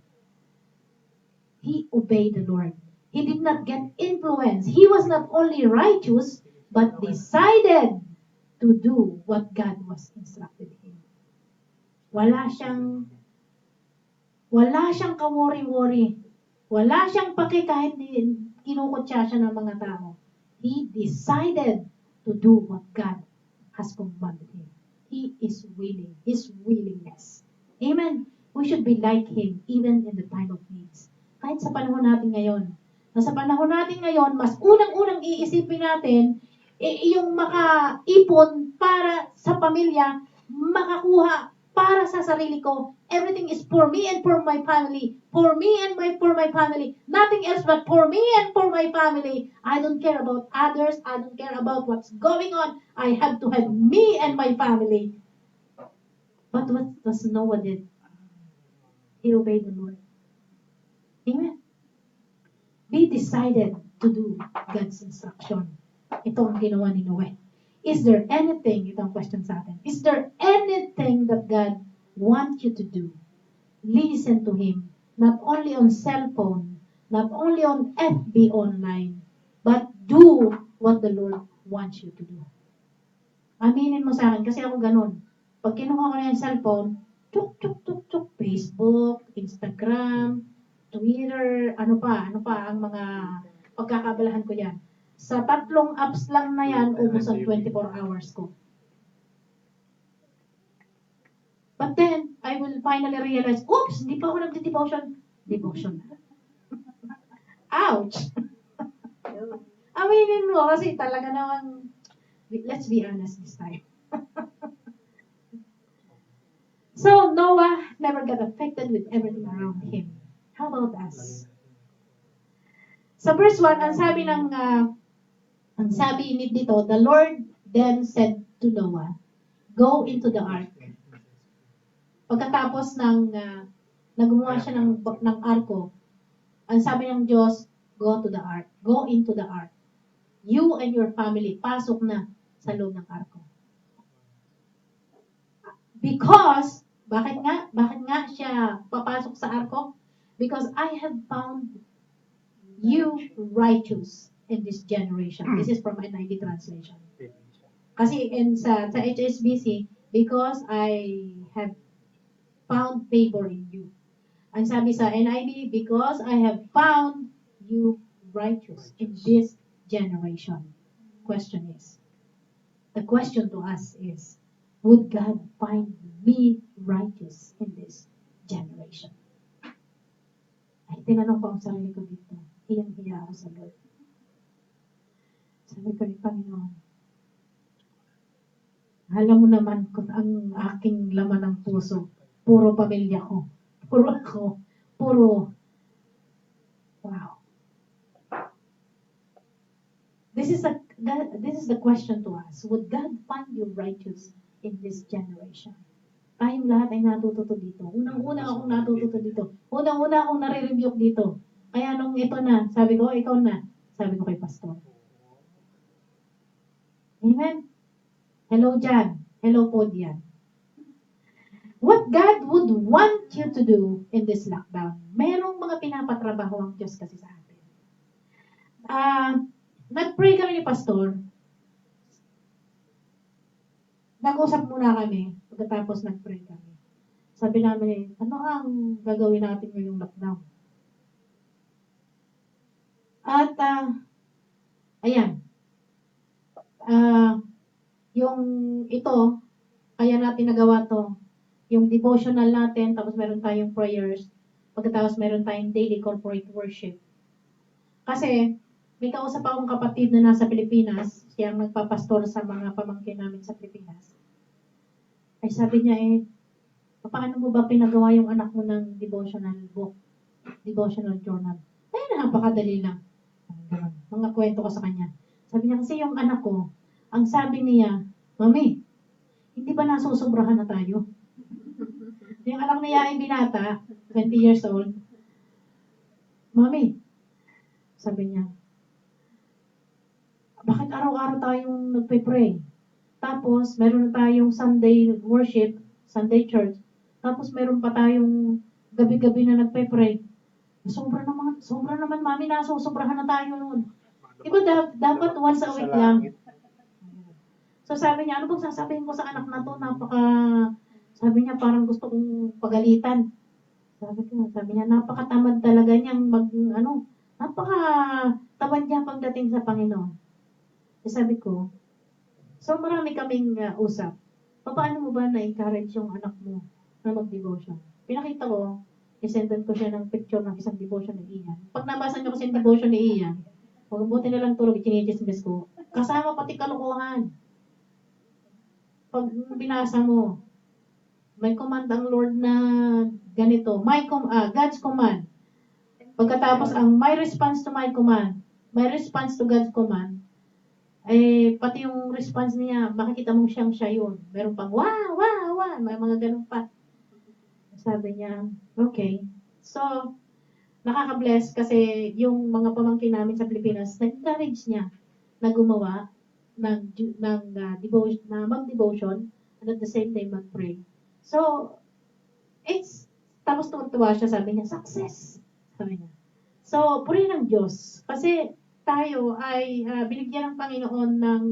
He obeyed the Lord. He did not get influenced. He was not only righteous, but decided to do what God was instructed him. Wala siyang ka-worry-worry. Wala siyang paki kahit kinukutya siya ng mga tao. He decided to do what God has commanded him. He is willing. His willingness. Amen. We should be like him even in the time of needs. Kahit sa panahon natin ngayon. Sa panahon natin ngayon, mas unang-unang iisipin natin yung makaipon para sa pamilya, makakuha para sa sarili ko. Everything is for me and for my family. For me and for my family. Nothing else but for me and for my family. I don't care about others. I don't care about what's going on. I have to have me and my family. But what does Noah did? He obeyed the Lord. Amen. Be decided to do God's instruction. Ito ang ginawa ni Noah. Is there anything, ito ang question sa atin, is there anything that God wants you to do? Listen to Him, not only on cell phone, not only on FB online, but do what the Lord wants you to do. Aminin mo sa akin, kasi ako ganun. Pag kinuha ko na yung cellphone, tuk, Facebook, Instagram, Twitter, ano pa ang mga pagkakabalahan ko yan. Sa 3 apps lang na yan, ubos ang 24 hours ko. But then, I will finally realize, oops, hindi pa ako nag-devotion. Devotion. Ouch! Aminin mo, kasi talaga naman, let's be honest this time. So, Noah never got affected with everything around him. How about us? Sa verse 1, ang sabi dito, the Lord then said to Noah, go into the ark. Pagkatapos gumawa siya ng arko, ang sabi ng Diyos, go to the ark. Go into the ark. You and your family, pasok na sa loob ng arko. Because, bakit nga siya papasok sa arko? Because I have found you righteous in this generation. This is from NIV translation. Kasi sa HSBC, because I have found favor in you. Ang sabi sa NIV, because I have found you righteous in this generation. The question to us is, would God find me righteous in this generation? Ay, tinanong ko ang sarili ko dito. Hiyang-hiya ako sa Lord. Sabi ko ni Panginoon, alam mo naman kung ang aking laman ng puso, puro pamilya ko, puro ako, puro, wow. This is the question to us. Would God find you righteous in this generation? Tayong lahat ay natututo dito. Unang-una akong natututo dito. Unang-una akong nare-rebuke dito. Kaya nung ito na, sabi ko, ikaw na. Sabi ko kay Pastor. Amen? Hello, Jan. Hello po, Dian. What God would want you to do in this lockdown. Merong mga pinapatrabaho ang Diyos kasi sa atin. Nag-pray kami ni Pastor. Nag-usap muna kami. Pagkatapos nag-pray kami. Sabi namin, ano ang gagawin natin ngayong lockdown? At, ayan. Yung ito, kaya natin nagawa to. Yung devotional natin, tapos meron tayong prayers. Pagkatapos meron tayong daily corporate worship. Kasi, may kausap akong kapatid na nasa Pilipinas, siyang nagpapastor sa mga pamangkin namin sa Pilipinas. Ay sabi niya paano mo ba pinagawa yung anak mo ng devotional book, devotional journal? Ay, napakadali lang. Mga kwento ko sa kanya. Sabi niya, kasi yung anak ko, ang sabi niya, Mami, hindi ba nasusobrahan na tayo? Yung anak niya ay binata, 20 years old. Mami, sabi niya, bakit araw-araw tayong nagpe-pray? Tapos, meron na tayong Sunday worship, Sunday church. Tapos, meron pa tayong gabi-gabi na nagpe-pray. Sobra naman, Mami, nasusobrahan na tayo noon. Diba, dapat once a week lang. So, sabi niya, ano bang sasabihin ko sa anak na to? Sabi niya, parang gusto kong pagalitan. Sabi niya, napakatamad talaga niyang napakatamad niya pagdating sa Panginoon. Sabi ko, so marami kaming usap. Paano mo ba na-encourage yung anak mo na mag-devotion? Pinakita ko, isendan ko siya ng picture ng isang devotion ni Ian. Pag nabasa niyo kasi yung devotion ni Ian, mabuti na lang tulog, chinichismis ko. Kasama pati kalokohan. Pag binasa mo, may command ang Lord na ganito, God's command. Pagkatapos ang my response to my command, my response to God's command, pati yung response niya, makikita mong siya yun. Meron pang, wow, may mga ganun pa. Sabi niya, okay. So, nakaka-bless kasi yung mga pamangkin namin sa Pilipinas, nag-encourage niya na gumawa ng devotion, na mag-devotion, and at the same time mag-pray. So, tapos tuwa siya, sabi niya, success. Sabi niya. So, purihin ng Diyos. Kasi, tayo ay binigyan ng Panginoon ng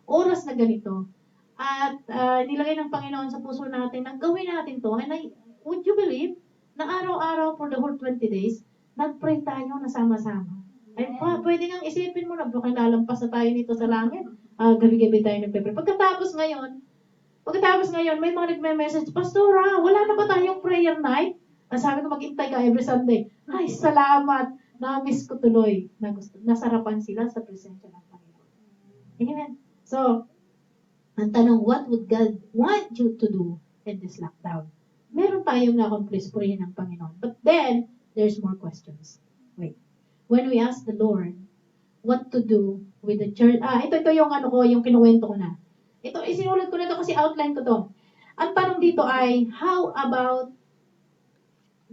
oras na ganito at nilagay ng Panginoon sa puso natin na gawin natin to. And would you believe na araw-araw for the whole 20 days, nag-pray tayo na sama-sama. Ay, pwede ngang isipin mo na baka lalampas na tayo nito sa langit. Gabi-gabi tayo nagpe-pray. Pagkatapos ngayon, may mga nagme-message, Pastora, wala na ba tayong prayer night? Sabi ko, mag-intay ka every Sunday. Ay, salamat. Na-miss ko tuloy. Nasarapan sila sa presensya ng Panginoon. Amen. So, ang tanong, what would God want you to do in this lockdown? Meron tayong na-accomplish purihin ng Panginoon. But then, there's more questions. Wait. When we ask the Lord what to do with the church, ito yung yung kinuwento ko na. Ito, isinulat ko na ito kasi outline ko to. Ang tanong dito ay, how about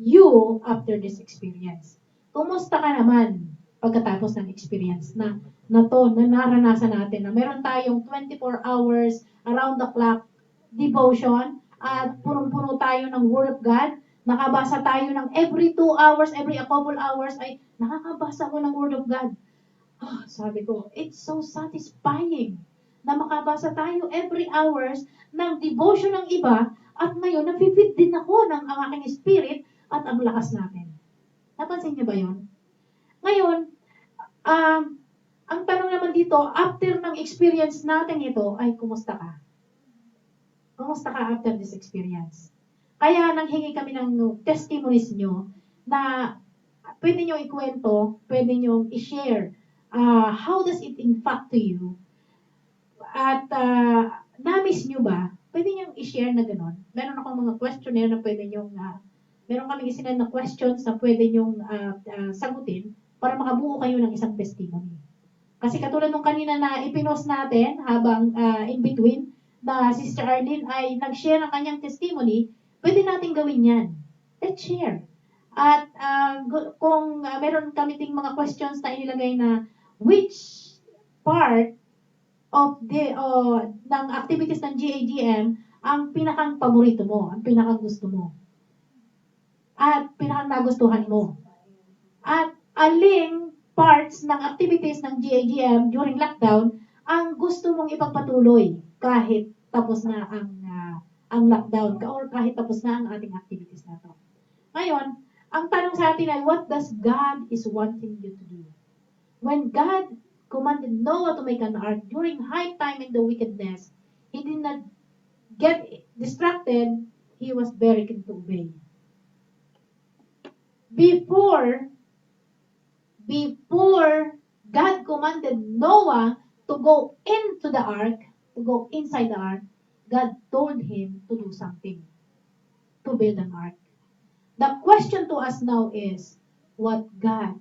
you after this experience? Kumusta ka naman pagkatapos ng experience na naranasan natin na meron tayong 24 hours around the clock devotion at punong-puno tayo ng Word of God. Nakabasa tayo ng every 2 hours, every a couple hours ay nakakabasa ko ng Word of God. Sabi ko, it's so satisfying na makabasa tayo every hours ng devotion ng iba at ngayon napipit din ako ng aking spirit at ang lakas natin. Napansin niyo ba yun? Ngayon, ang tanong naman dito, after ng experience natin ito, ay kumusta ka? Kumusta ka after this experience? Kaya nanghingi kami ng testimonies nyo na pwede nyo ikwento, pwede nyo i-share. How does it impact to you? At na-miss nyo ba? Pwede nyo i-share na gano'n. Meron akong mga questionnaire na pwede nyo, meron kami isinend na questions na pwede nyo sagutin para makabuo kayo ng isang testimony. Kasi katulad nung kanina na ipinost natin habang in between, na Sister Arlene ay nag-share ng kanyang testimony, pwede natin gawin yan. Let's share. At kung meron kami ting mga questions na inilagay na which part of the ng activities ng GAGM ang pinakang paborito mo, ang pinakang gusto mo, at pinakang nagustuhan mo. At aling parts ng activities ng GAGM during lockdown ang gusto mong ipagpatuloy kahit tapos na ang lockdown or kahit tapos na ang ating activities na to. Ngayon, ang tanong sa atin ay, what does God is wanting you to do? When God commanded Noah to make an ark during high time in the wickedness, he did not get distracted. He was very keen to obey. Before God commanded Noah to go into the ark, to go inside the ark, God told him to do something, to build an ark. The question to us now is, what God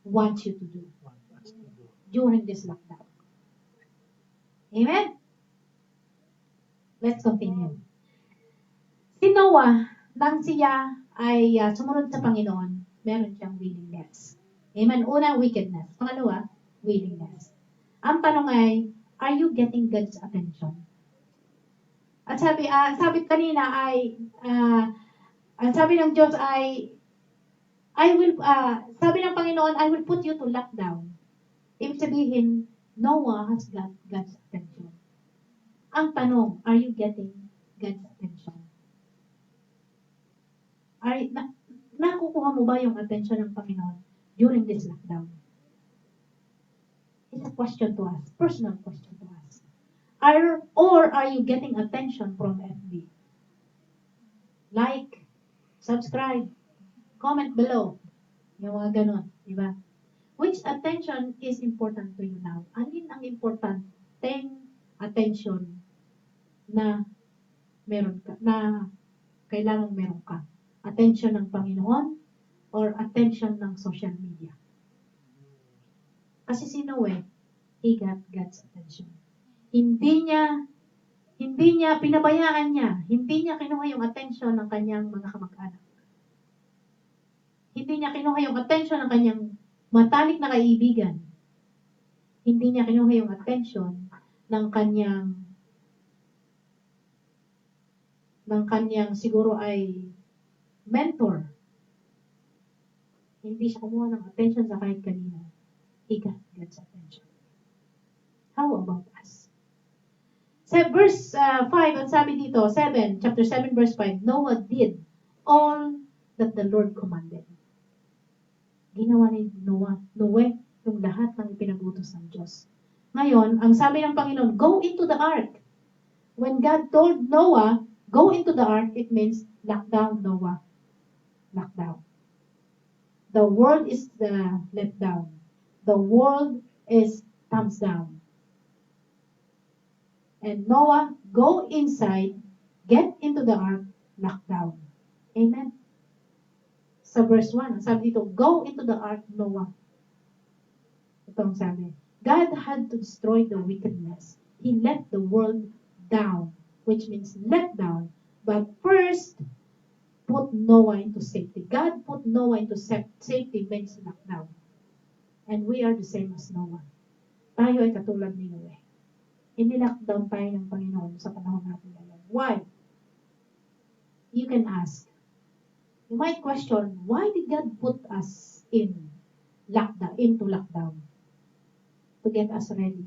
wants you to do during this lockdown. Amen? Let's continue. Si Noah, nang siya ay sumunod sa Panginoon, meron siyang willingness. Amen? Una, wickedness. Pangalawa, willingness. Ang tanong ay, are you getting God's attention? At sabi kanina ay, ang sabi ng Diyos ay, sabi ng Panginoon, I will put you to lockdown. Ibig sabihin, Noah has got God's attention. Ang tanong, are you getting God's attention? Nakukuha mo ba yung attention ng Panginoon during this lockdown? It's a question to us, personal question to us. Or are you getting attention from FB? Like, subscribe, comment below. Yung mga ganon, di ba? Which attention is important to you now? Alin ang important attention na meron ka, na kailangan meron ka? Attention ng Panginoon or attention ng social media? Kasi si Noe, he got God's attention. Hindi niya pinabayaan niya, hindi niya kinuha yung attention ng kanyang mga kamag-anak. Hindi niya kinuha yung attention ng kanyang matalik na kaibigan. Hindi niya kinuha yung attention ng kanyang siguro ay mentor. Hindi siya kumuha ng attention sa kahit kanino. He got God's attention. How about us? Sa verse 5, ang sabi dito, chapter 7, verse 5, Noah did all that the Lord commanded. Ginawa ni Noe, yung lahat ng ipinagutos ng Diyos. Ngayon, ang sabi ng Panginoon, go into the ark. When God told Noah, go into the ark, it means lock down, Noah. Lock down. The world is let down. The world is thumbs down. And Noah, go inside, get into the ark, lock down. Amen? Sa verse 1, sabi dito, go into the ark, Noah. Ito ang sabi. God had to destroy the wickedness. He let the world down, which means let down. But first, put Noah into safety. God put Noah into safety means lockdown. And we are the same as Noah. Tayo ay katulad ni Noe. Ini-lockdown tayo ng Panginoon sa panahon natin ngayon. Why? You can ask. You might question, why did God put us into lockdown? To get us ready.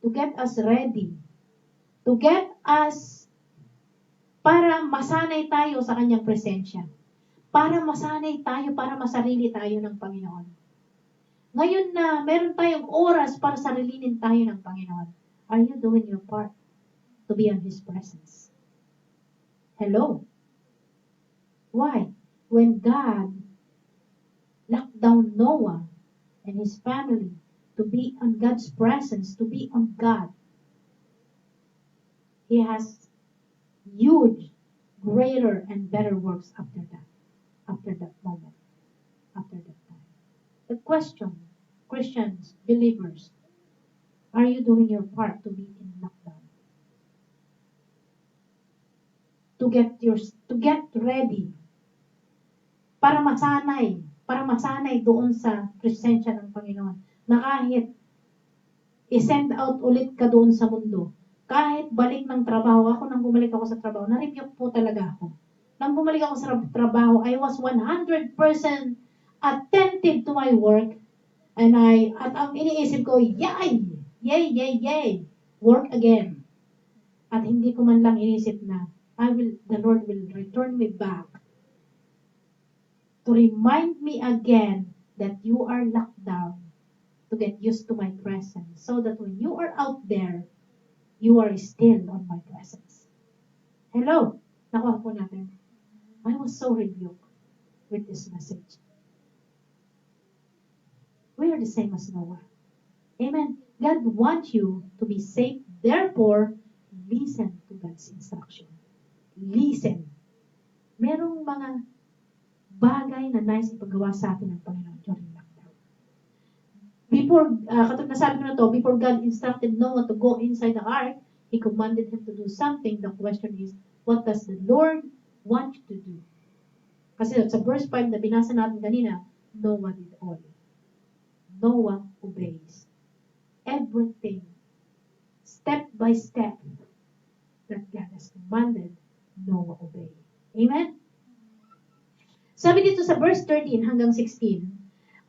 To get us ready. To get us para masanay tayo sa kanyang presensya. Para masanay tayo, para masarili tayo ng Panginoon. Ngayon na meron tayong oras para sarilinin tayo ng Panginoon, are you doing your part to be in His presence? Hello? Why? When God locked down Noah and his family to be on God's presence, to be on God, He has huge, greater, and better works after that moment, after that time. The question, Christians, believers, are you doing your part to be in lockdown? To get ready para masanay doon sa presensya ng Panginoon. Na kahit i-send out ulit ka doon sa mundo, kahit balik ng trabaho, nang bumalik ako sa trabaho, na-rebuke po talaga ako. Nang bumalik ako sa trabaho, I was 100% attentive to my work, at ang iniisip ko, yay, work again. At hindi ko man lang iniisip na, the Lord will return me back to remind me again that you are locked down, to get used to my presence, so that when you are out there, you are still on my presence. Hello? Nakuha po natin. I was so rebuked with this message. We are the same as Noah. Amen. God wants you to be safe. Therefore, listen to God's instruction. Listen. Merong mga bagay na nice ipagawa sa atin ng Panginoon during lockdown. Katulad na sabi ko na to, before God instructed Noah to go inside the ark, He commanded him to do something. The question is, what does the Lord want you to do? Kasi sa verse 5 na binasa natin kanina, Noah did all. Noah obeys. Everything, step by step, that God has commanded, Noah obeyed. Amen? Sabi dito sa verse 13 hanggang 16,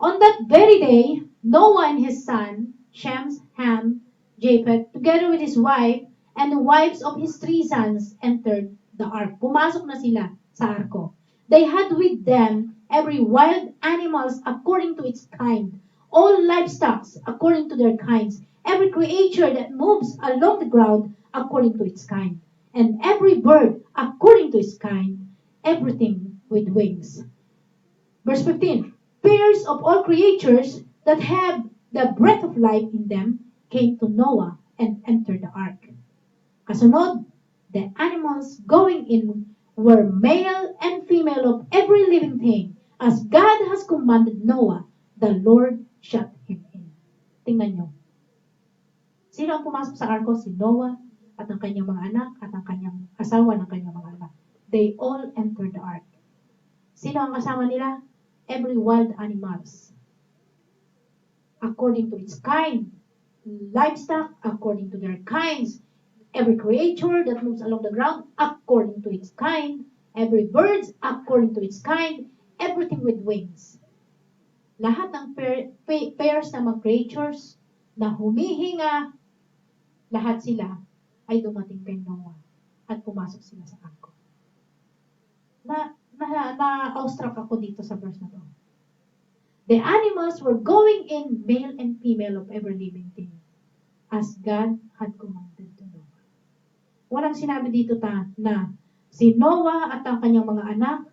on that very day, Noah and his son, Shem, Ham, Japheth, together with his wife, and the wives of his 3 sons, entered the ark. Pumasok na sila sa arko. They had with them every wild animals according to its kind, all livestock according to their kinds, every creature that moves along the ground according to its kind, and every bird according to its kind, everything with wings. Verse 15, pairs of all creatures that have the breath of life in them came to Noah and entered the ark. Kasunod, the animals going in were male and female of every living thing, as God has commanded Noah. The Lord shut him in. Tingnan nyo. Sino ang pumasok sa arko? Si Noah at ang kanyang mga anak at ang kanyang asawa ng kanyang mga anak. They all entered the ark. Sino ang kasama nila? Every wild animals. According to its kind. Livestock according to their kinds. Every creature that moves along the ground according to its kind. Every bird according to its kind. Everything with wings. Lahat ng pairs ng mga creatures na humihinga, lahat sila ay dumating kay Noah at pumasok sila sa arko. Na-austruck ako dito sa verse na to. The animals were going in, male and female of every living thing, as God had commanded to Noah. Walang sinabi dito na si Noah at ang kanyang mga anak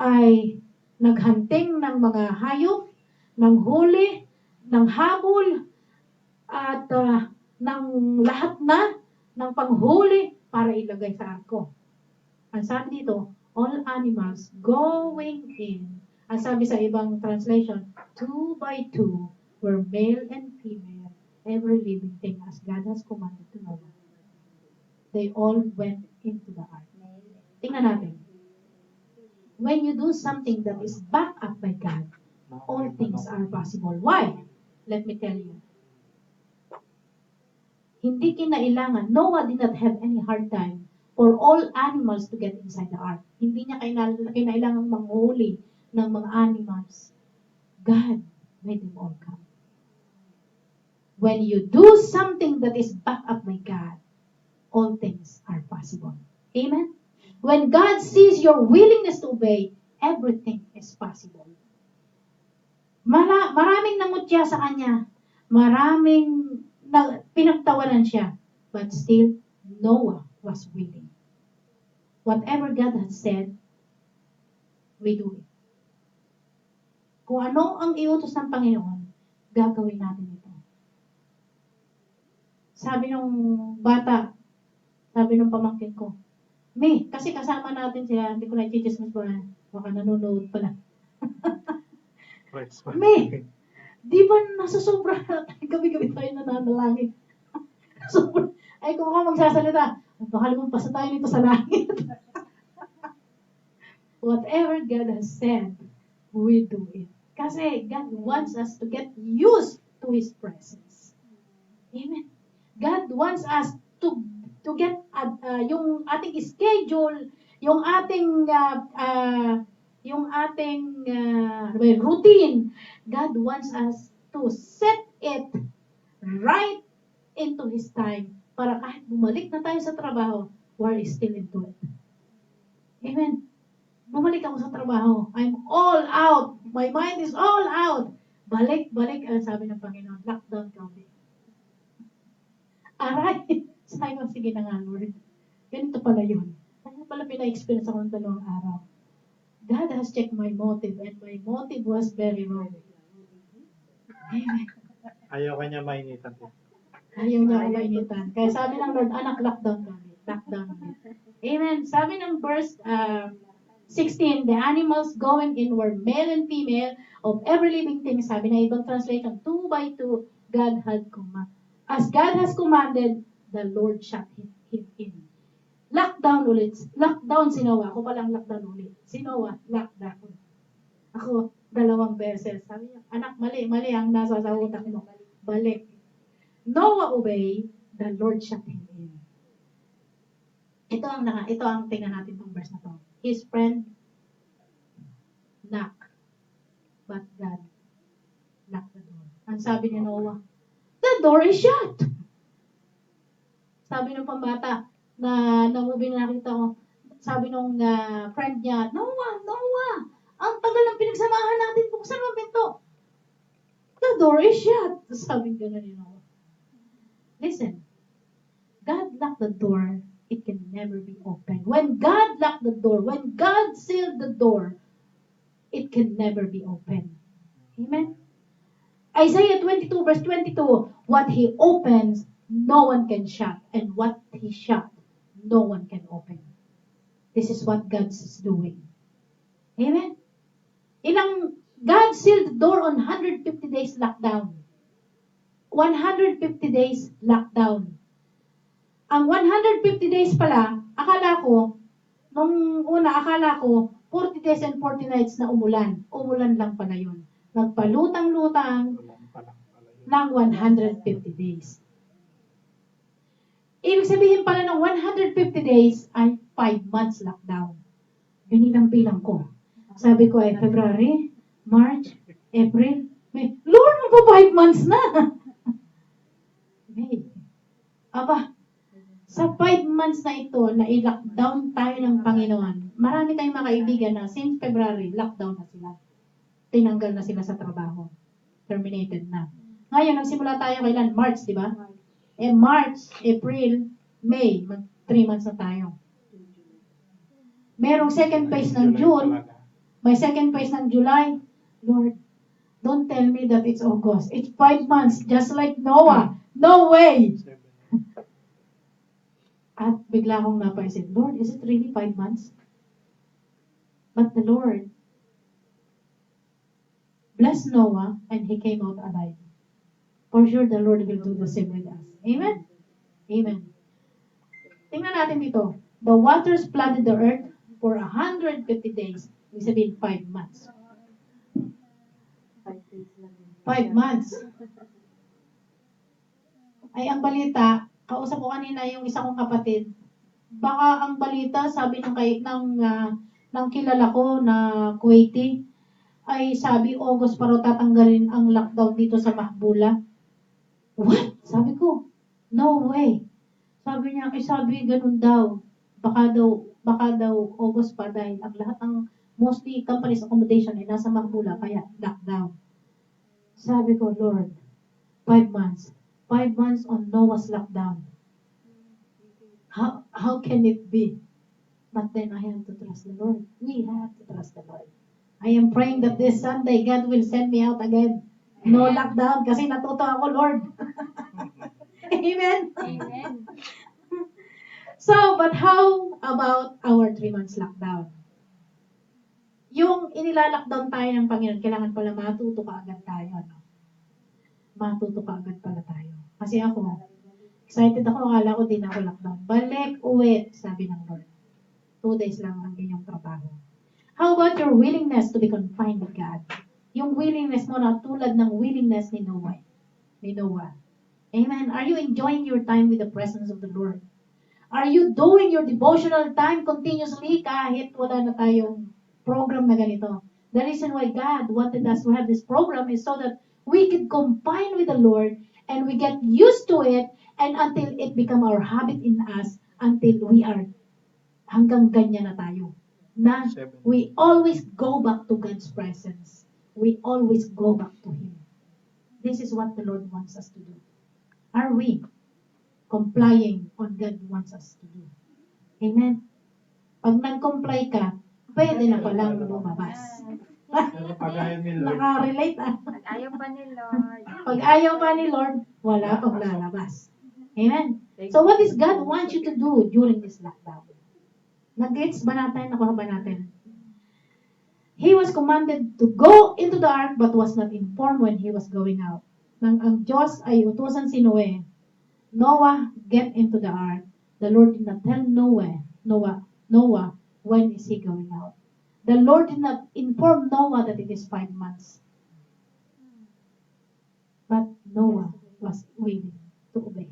ay naghunting ng mga hayop, ng huli, ng habol, at ng lahat na ng panghuli para ilagay sa arko. Ang sabi dito, all animals going in. Ang sabi sa ibang translation, 2 by 2 were male and female, every living thing as God has commanded to Noah. They all went into the ark. Tingnan natin. When you do something that is backed up by God, all things are possible. Why? Let me tell you. Hindi kinailangan, Noah did not have any hard time for all animals to get inside the ark. Hindi niya kinailangan manghuli ng mga animals. God made them all come. When you do something that is backed up by God, all things are possible. Amen? When God sees your willingness to obey, everything is possible. Maraming namutya sa kanya. Maraming pinagtawanan siya. But still, Noah was willing. Whatever God has said, we do it. Kung ano ang iutos ng Panginoon, gagawin natin ito. Sabi nung bata, sabi nung pamangkin ko, May, kasi kasama natin sila, hindi ko na-chichismas ba, baka nanonood pala. May, di ba nasusobra natin, gabi-gabi tayo nananalangin. Ay, kung ako magsasalita, baka lumampas na tayo nito sa langit. Whatever God has said, we do it. Kasi God wants us to get used to His presence. Amen. God wants us to get yung ating schedule, yung ating routine. God wants us to set it right into His time para kahit bumalik na tayo sa trabaho, we're still into it. Amen. Bumalik ako sa trabaho. I'm all out. My mind is all out. Balik. Ang sabi ng Panginoon, lockdown kami. Aray! Sabi ko, sige na nga, Lord. Ganito pala yun. Kaya pala pina-experience ako ng 2 araw. God has checked my motive and my motive was very wrong. Amen. Ayaw ka niya mainitan. Ayaw niya ako mainitan. Kaya sabi ng Lord, anak, lockdown kami. Lockdown kami. Amen. Sabi ng verse 16, the animals going in were male and female of every living thing. Sabi na ibang translation, 2 by 2, God had commanded. As God has commanded, the Lord shut him in. Lockdown ulit. Lockdown si Noah. Ako palang lockdown ulit. Si Noah, lockdown. Ako, 2 beses. Sabi niya, anak, mali ang nasa sa utak mo. Balik. Noah obey, the Lord shut him in. Ito ang tingnan natin tong verse na to. His friend knock, but God locked the door. Ang sabi ni Noah, the door is shut. Sabi ng pambata na movie na nakita ko, sabi nung friend niya, Noah, ang tagal ng pinagsamahan natin, buksan mo pinto. The door is shut. Sabi gano'n ni Noah. Listen, God locked the door, it can never be opened. When God locked the door, when God sealed the door, it can never be opened. Amen? Isaiah 22 verse 22, what He opens, no one can shut. And what He shut, no one can open. This is what God is doing. Amen? God sealed the door on 150 days lockdown. 150 days lockdown. Ang 150 days pala, nung una akala ko, 40 days and 40 nights na umulan. Umulan lang pala yun. Nagpalutang-lutang ng 150 days. Ibig sabihin pala ng 150 days ay 5 months lockdown. Yun ang bilang ko. Sabi ko ay February, March, April, May. Lord, magpa 5 months na! May. Aba, sa 5 months na ito, na i-lockdown tayo ng Panginoon, marami tayong mga kaibigan na since February, lockdown na sila. Tinanggal na sila sa trabaho. Terminated na. Ngayon, nagsimula tayo kailan? March, di ba? March, April, May, 3 months na tayo. Merong second phase ng June, may second phase ng July. Lord, don't tell me that it's August. It's 5 months, just like Noah. No way! At bigla akong napaisip, Lord, is it really 5 months? But the Lord blessed Noah and he came out alive. For sure, the Lord will do the same with us. Amen? Amen. Tingnan natin dito. The waters flooded the earth for 150 days. Ibig sabihin, 5 months. 5 months. Ay, ang balita, kausap ko kanina yung isa kong kapatid. Baka ang balita, sabi ng kilala ko na Kuwaiti, ay sabi August para tatanggalin ang lockdown dito sa Mahbula. What? Sabi ko, no way. Sabi niya, sabi ganun daw. Baka daw Baka daw August pa dahil ang lahat ng mostly companies accommodation ay nasa Macmula, kaya lockdown. Sabi ko, Lord, 5 months. 5 months on Noah's lockdown. How can it be? But then I have to trust the Lord. We have to trust the Lord. I am praying that this Sunday, God will send me out again. No lockdown kasi natuto ako, Lord. Amen? Amen. So, but how about our 3 months lockdown? Yung inilalockdown tayo ng Panginoon, kailangan pala matuto ka agad tayo. Ano? Matuto ka agad pala tayo. Kasi ako, excited ako, akala ko din ako lockdown. Balik, uwi, sabi ng Lord. 2 days lang ang inyong trabaho. How about your willingness to be confined with God? Yung willingness mo na tulad ng willingness ni Noah. Amen. Are you enjoying your time with the presence of the Lord? Are you doing your devotional time continuously kahit wala na tayong program na ganito? The reason why God wanted us to have this program is so that we could combine with the Lord and we get used to it and until it become our habit in us until we are hanggang ganyan na tayo. Na we always go back to God's presence. We always go back to Him. This is what the Lord wants us to do. Are we complying on God wants us to do? Amen? Pag nag-comply ka, pwede na palang lumabas. Pero pag ayaw ni Lord, Nakarelate ah. Pag ayaw pa ni Lord. Pag ayaw pa ni Lord, wala pang lalabas. Amen? So what is God want you to do during this lockdown? Nag-gets ba natin? Nakuha ba natin? He was commanded to go into the ark but was not informed when he was going out. Nang ang Diyos ay utusan si Noah, get into the ark. The Lord did not tell Noah, when is he going out. The Lord did not inform Noah that it is 5 months. But Noah was willing to obey.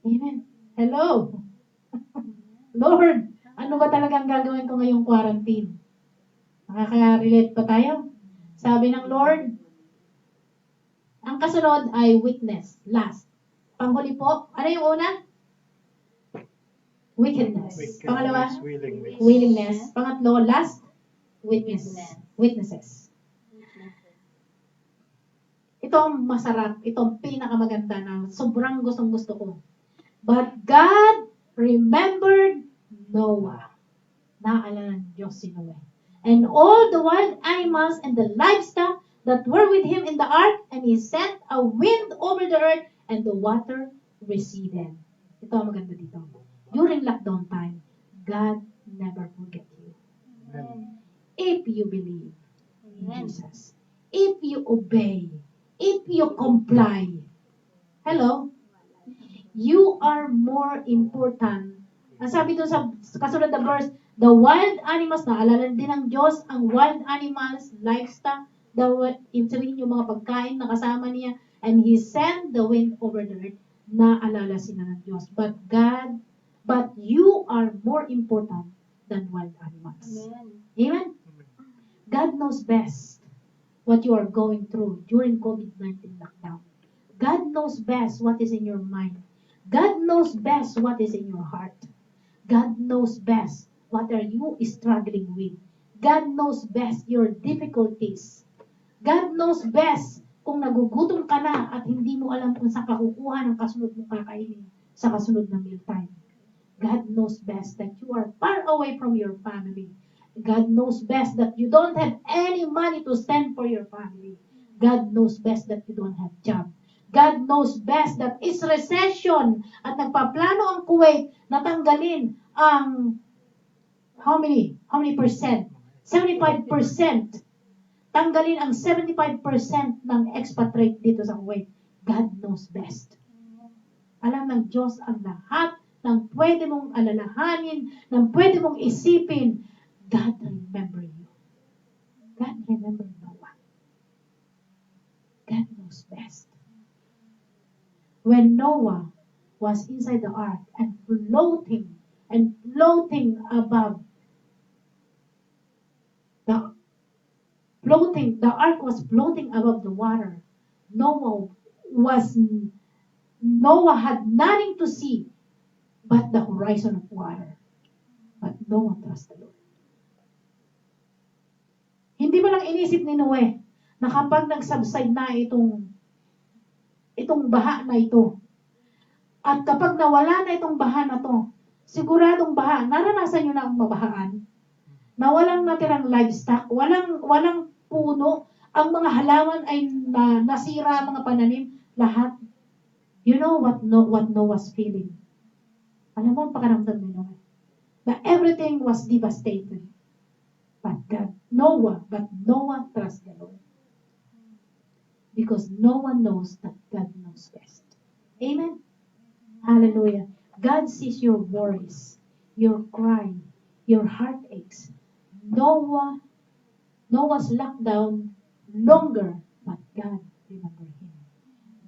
Amen. Hello. Lord, ano ba talagang gagawin ko ngayong quarantine? Nakaka-relate pa tayo? Sabi ng Lord, ang kasunod ay witness, last. Panghuli po, ano yung una? Wickedness. Pangalawa? Willingness. Pangatlo, last? Witnesses. Ito ang masarap, ito ang pinakamaganda na sobrang gustong-gusto ko. But God remembered Noah. Naalala ng Diyos si Noah. And all the wild animals and the livestock that were with him in the ark, and he sent a wind over the earth, and the water receded. Ito ang maganda dito. During lockdown time, God never forget you. Amen. If you believe in Amen. Jesus, if you obey, if you comply, hello, you are more important. Ang sabi doon sa kasunod na verse, the wild animals, naalala din ng Diyos, ang wild animals, livestock, ibig sabihin yung mga pagkain na kasama niya, and He sent the wind over the earth, naalala sila ng Diyos. But you are more important than wild animals. Amen. Amen? God knows best what you are going through during COVID-19 lockdown. God knows best what is in your mind. God knows best what is in your heart. God knows best what are you struggling with. God knows best your difficulties. God knows best kung nagugutom ka na at hindi mo alam kung saan ka kukuha ng kasunod mong kakainin sa kasunod na mealtime. God knows best that you are far away from your family. God knows best that you don't have any money to send for your family. God knows best that you don't have job. God knows best that it's recession at nagpaplano ang Kuwait na tanggalin ang how many percent? 75%. Tanggalin ang 75% ng expat rate dito sa Kuwait. God knows best. Alam ng Diyos ang lahat ng pwede mong alalahanin, ng pwede mong isipin. God remember you. God remember Noah. God knows best. When Noah was inside the ark and floating above the ark was floating above the water. Noah had nothing to see but the horizon of water. but Noah trusted the Lord. Hindi mo lang inisip ni Noe na kapag nagsubside na itong baha na ito, at kapag nawala na itong baha na to, siguradong baha, naranasan nyo na ang mabahaan, na walang natirang livestock, walang puno, ang mga halaman ay nasira, mga pananim, lahat. You know what Noah's feeling? Alam mo ang pakaramdam ni Noah? That everything was devastated. But Noah trusts the Lord. Because no one knows that God knows best. Amen? Hallelujah. God sees your worries, your cry, your heartaches. Noah's lockdown longer, but God remembered him.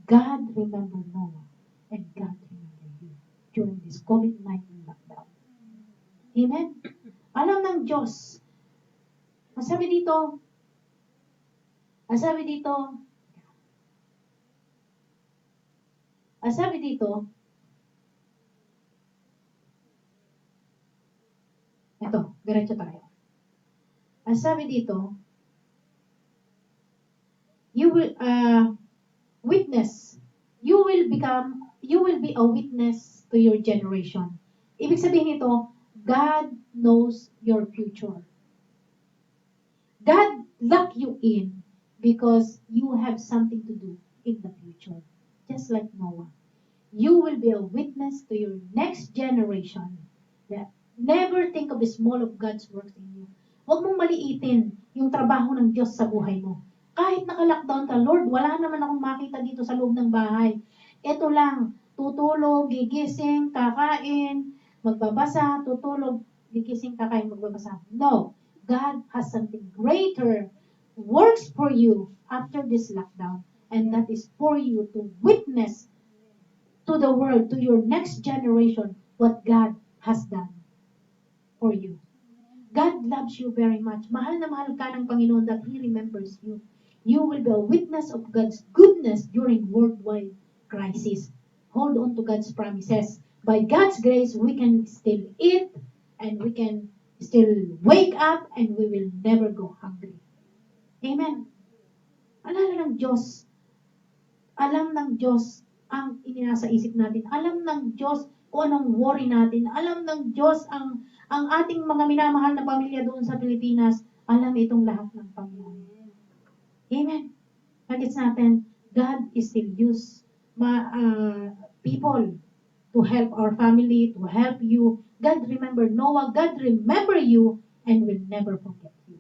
God remembered Noah, and God remembered you during this COVID-19 lockdown. Amen? Alam ng Diyos. Ang sabi dito, ito, diretso tayo. Ang sabi dito, you will be a witness to your generation. Ibig sabihin nito, God knows your future. God locked you in because you have something to do in the future. Just like Noah. You will be a witness to your next generation. That never think of the small of God's works in you. Huwag mong maliitin yung trabaho ng Diyos sa buhay mo. Kahit naka-lockdown ka, Lord, wala naman akong makita dito sa loob ng bahay. Ito lang, tutulog, gigising, kakain, magbabasa, tutulog, gigising, kakain, magbabasa. No. God has something greater works for you after this lockdown, and that is for you to witness to the world, to your next generation, what God has done for you. God loves you very much. Mahal na mahal ka ng Panginoon that He remembers you. You will be a witness of God's goodness during worldwide crisis. Hold on to God's promises. By God's grace, we can still eat and we can still wake up and we will never go hungry. Amen. Alala ng Diyos. Alam ng Diyos ang ininasa isip natin. Alam ng Diyos kung anong worry natin. Alam ng Diyos ang ating mga minamahal na pamilya doon sa Pilipinas. Alam itong lahat ng Panginoon. Amen. Pagkits natin, God is still use people to help our family, to help you. God remember Noah. God remember you and will never forget you.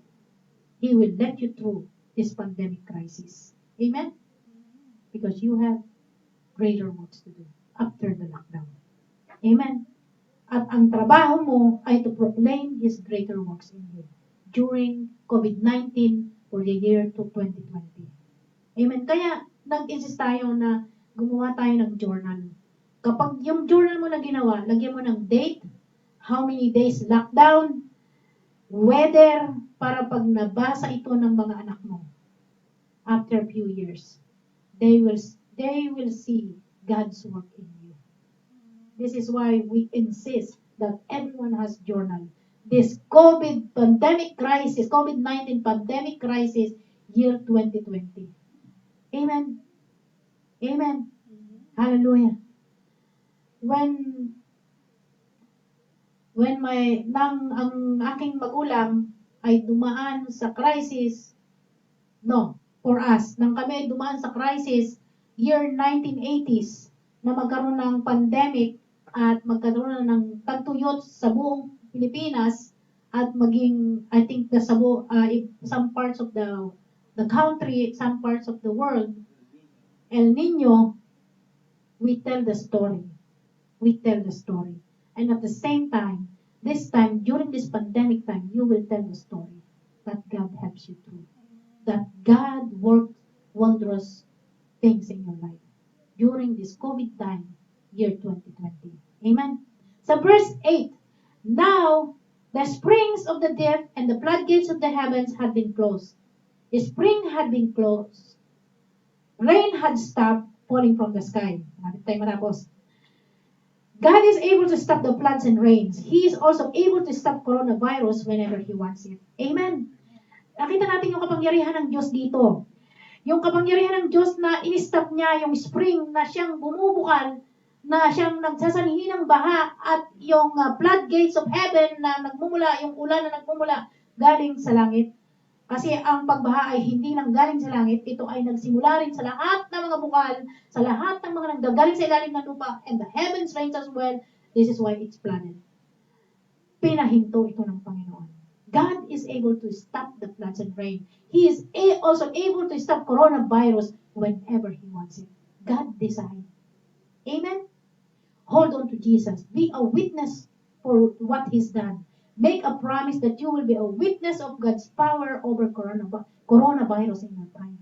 He will let you through this pandemic crisis. Amen? Because you have greater works to do after the lockdown. Amen? At ang trabaho mo ay to proclaim His greater works in you during COVID-19 for the year 2020. Amen? Kaya nag-insist tayo na gumawa tayo ng journal. Kapag yung journal mo na ginawa, lagyan mo ng date, how many days lockdown, weather, para pag nabasa ito ng mga anak mo, after a few years, they will see God's work in you. This is why we insist that everyone has journal. This COVID-19 pandemic crisis, year 2020. Amen. Amen. Hallelujah. When ang aking magulang ay dumaan sa crisis, for us, nang kami ay dumaan sa crisis, year 1980s, na magkaroon ng pandemic at magkaroon ng tagtuyot sa buong Pilipinas at maging, I think, some parts of the country, some parts of the world, El Nino, we tell the story. And at the same time, during this pandemic time, you will tell the story that God helps you through. That God worked wondrous things in your life during this COVID time, year 2020. Amen? So verse 8, now the springs of the deep and the floodgates of the heavens had been closed. The spring had been closed. Rain had stopped falling from the sky. Malapit tayo matapos. God is able to stop the floods and rains. He is also able to stop coronavirus whenever He wants it. Amen. Nakita natin yung kapangyarihan ng Diyos dito. Yung kapangyarihan ng Diyos na in-stop niya yung spring na siyang bumubukal, na siyang nagsasanhi ng baha, at yung floodgates of heaven na nagmumula, yung ulan na nagmumula galing sa langit. Kasi ang pagbaha ay hindi nang galing sa langit, ito ay nagsimula rin sa lahat ng mga bukal, sa lahat ng mga nanggagaling sa ilalim ng lupa, and the heavens rains as well. This is why it's flooded. Pinahinto ito ng Panginoon. God is able to stop the floods and rain. He is also able to stop coronavirus whenever He wants it. God decides. Amen? Hold on to Jesus. Be a witness for what He's done. Make a promise that you will be a witness of God's power over coronavirus in your time.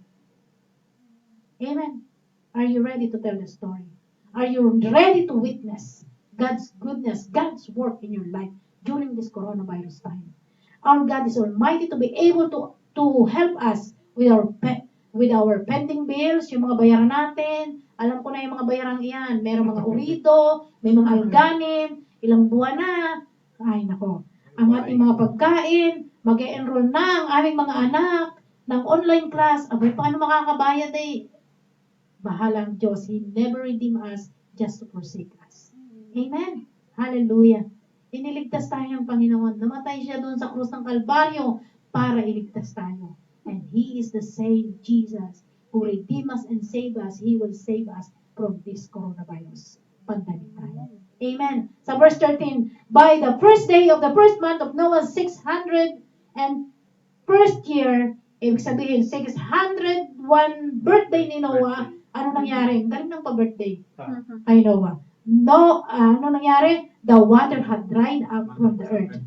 Amen. Are you ready to tell the story? Are you ready to witness God's goodness, God's work in your life during this coronavirus time? Our God is almighty to be able to help us with our pending bills, yung mga bayaran natin. Alam ko na yung mga bayaran iyan. Merong mga urido, may mga alganim, ilang buwan na. Ay, nako. Ang ating mga pagkain, mag-e-enroll na ang aming mga anak ng online class. Abay, paano makakabayad eh? Bahalang Diyos. He never redeemed us just to forsake us. Amen. Hallelujah. Iniligtas tayo ng Panginoon. Namatay siya doon sa krus ng Kalbaryo para iligtas tayo. And He is the same Jesus who redeemed us and saved us. He will save us from this coronavirus pandemic time. Amen. Sa verse 13, by the first day of the first month of Noah's 600 and first year, ibig sabihin, 601 birthday ni Noah, ano nangyari? Galing ng pa-birthday kay Noah. Ano nangyari? The water had dried up from the earth.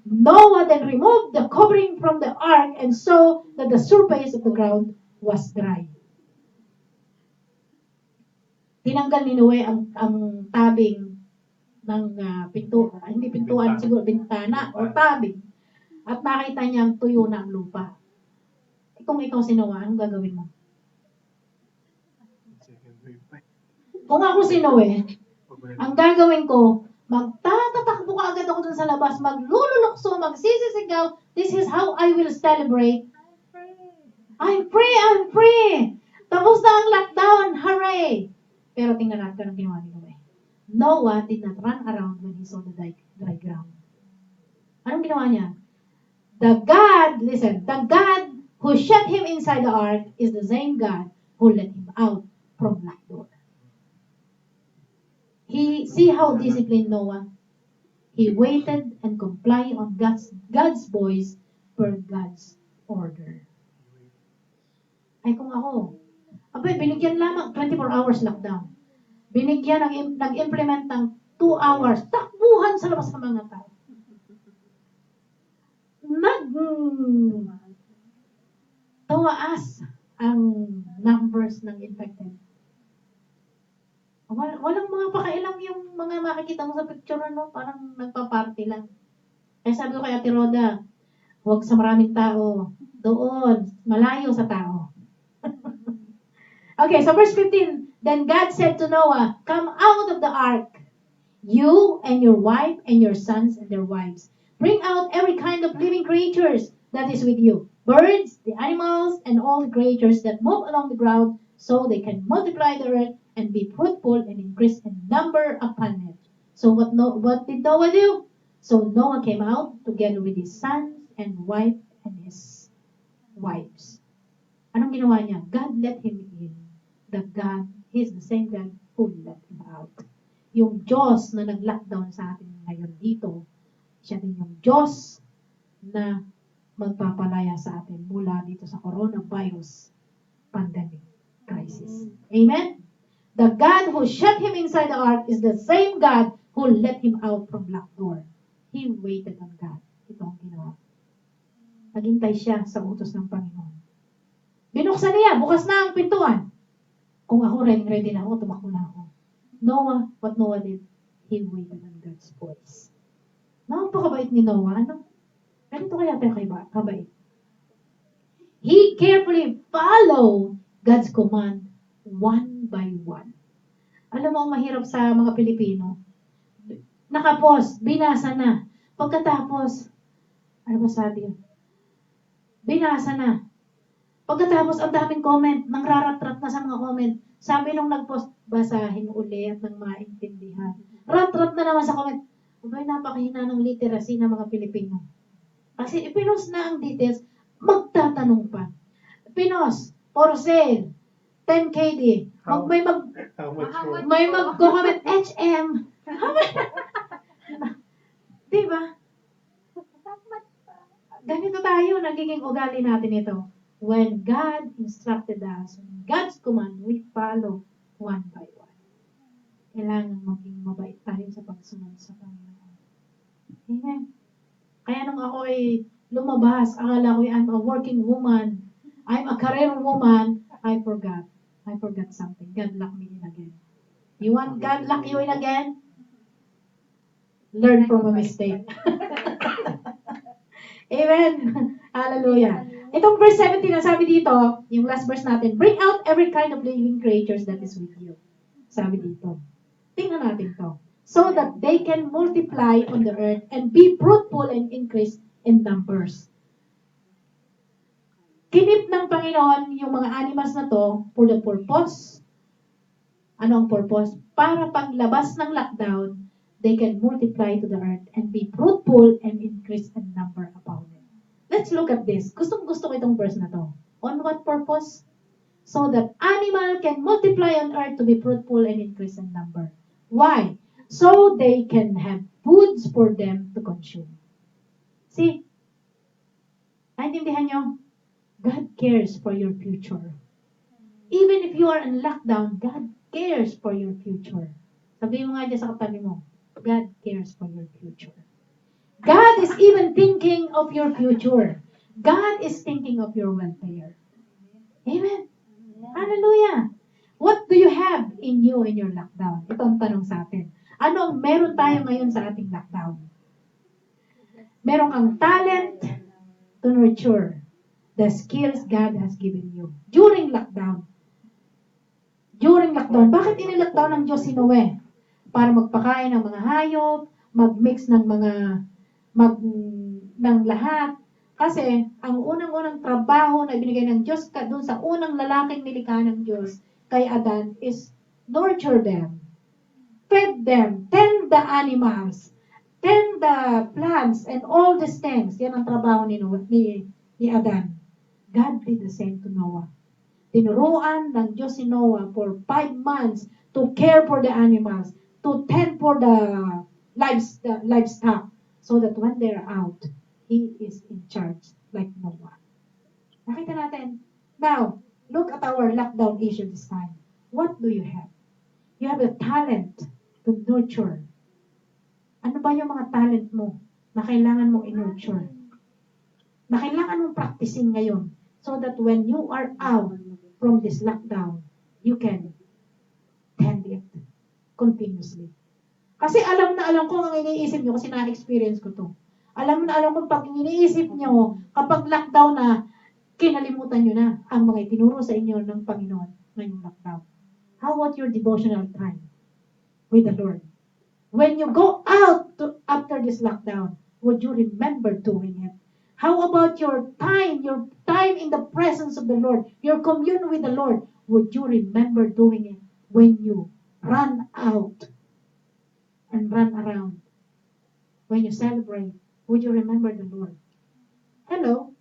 Noah then removed the covering from the ark and saw that the surface of the ground was dry. Tinanggal ni Noe ang tabing ng hindi pintuan, siguro bintana o tabing. At nakita niya ang tuyo na ang lupa. Kung ikaw si Noah, anong gagawin mo? Kung ako si Noe, ang gagawin ko, magtatatakbo ka agad ako dun sa labas, maglululukso, magsisisigaw. This is how I will celebrate. I'm free, I'm free. Tapos na ang lockdown, hooray! Pero tingnan natin ang ginawa ni Noe. Noah did not run around when he saw the dry ground. Anong ginawa niya? The God who shut him inside the ark is the same God who let him out from that door. See how disciplined Noah. He waited and complied on God's voice per God's order. Ay kung ako, abay, binigyan lamang 24 hours lockdown. Binigyan nag-implement ng 2 hours. Takbuhan sa labas ng mga tao. Tumaas ang numbers ng infected. Walang mga pakailang yung mga makikita mo sa picture, no? Parang nagpa-party lang. Kaya sabi ko kay Ate Roda, huwag sa maraming tao. Doon, malayo sa tao. Okay, so verse 15. Then God said to Noah, come out of the ark, you and your wife and your sons and their wives. Bring out every kind of living creatures that is with you. Birds, the animals, and all the creatures that move along the ground, so they can multiply the earth and be fruitful and increase in number upon it. So what did Noah do? So Noah came out together with his sons and wife and his wives. Anong ginawa niya? God let him in. He's the same God who let him out. Yung Diyos na nag-lockdown sa atin ngayon dito, siya din yung Diyos na magpapalaya sa atin mula dito sa coronavirus pandemic crisis. Amen? The God who shut him inside the ark is the same God who let him out from locked door. He waited on God. Ito ang ginawa. Naghintay siya sa utos ng Panginoon. Binuksan niya, bukas na ang pintuan. Kung ako ready na ako, tumakbo na ako. What Noah did, he waited on God's voice. Napakabait ni Noah, ano? Ganito kaya tayo kabait. He carefully followed God's command one by one. Alam mo, ang mahirap sa mga Pilipino, Nakapost, binasa na. Pagkatapos, ano ba sabi yun? Binasa na. Pagkatapos, ang daming comment, nangrarat-rat na sa mga comment. Sabi nung nag-post, basahin uli at nang maintindihan. Rat-rat na naman sa comment. Abay, napakahina ng literacy ng mga Pilipino. Kasi ipinost na ang details, magtatanong pa. Pinos, for sale, 10 KD. May How much for? mag-comment, HM. Diba? Ganito tayo, nagiging ugali natin ito. When God instructed us, God's command, we follow one by one. Kailangan maging mabait tayo sa pagsunod sa Panginoon. Amen. Kaya nung ako ay lumabas, akala ko I'm a working woman, I'm a career woman, I forgot something. God locked me in again. You want God lock you in again? Learn from a mistake. Amen. Hallelujah. Itong verse 17 na sabi dito, yung last verse natin, bring out every kind of living creatures that is with you. Sabi dito. Tingnan natin to. So that they can multiply on the earth and be fruitful and increase in numbers. Kinip ng Panginoon yung mga animals na to for the purpose. Ano ang purpose? Para paglabas ng lockdown, they can multiply to the earth and be fruitful and increase in number upon it. Let's look at this. Gustong-gusto ko itong verse na to. On what purpose? So that animal can multiply on earth to be fruitful and increase in number. Why? So they can have foods for them to consume. See? Naintindihan nyo? God cares for your future. Even if you are in lockdown, God cares for your future. Sabihin mo nga dyan sa katabi mo, God cares for your future. God is even thinking of your future. God is thinking of your welfare. Amen. Hallelujah. What do you have in you in your lockdown? Ito ang tanong sa atin. Ano ang meron tayo ngayon sa ating lockdown? Meron kang talent to nurture the skills God has given you during lockdown. During lockdown. Bakit inilockdown ng Diyos si Noe? Para magpakain ng mga hayop, mag-mix ng ng lahat. Kasi, ang unang-unang trabaho na binigay ng Diyos doon sa unang lalaking nilikha ng Diyos kay Adan is nurture them, feed them, tend the animals, tend the plants, and all these things. Yan ang trabaho ni Adan. God did the same to Noah. Tinuruan ng Diyos si Noah for 5 months to care for the animals, to tend for the livestock, so that when they're out, He is in charge like Noah. Nakita natin. Now, look at our lockdown issue this time. What do you have? You have a talent to nurture. Ano ba yung mga talent mo na kailangan mong i-nurture? Na kailangan mong practicing ngayon so that when you are out from this lockdown, you can tend it continuously. Kasi alam na alam ko ang iniisip nyo kasi na-experience ko to. Alam na alam ko pag iniisip nyo, kapag lockdown na, kinalimutan nyo na ang mga itinuro sa inyo ng Panginoon ngayong lockdown. How about your devotional time with the Lord? When you go out after this lockdown, would you remember doing it? How about your time in the presence of the Lord, your commune with the Lord? Would you remember doing it when you run out and run around? When you celebrate, would you remember the Lord? Hello?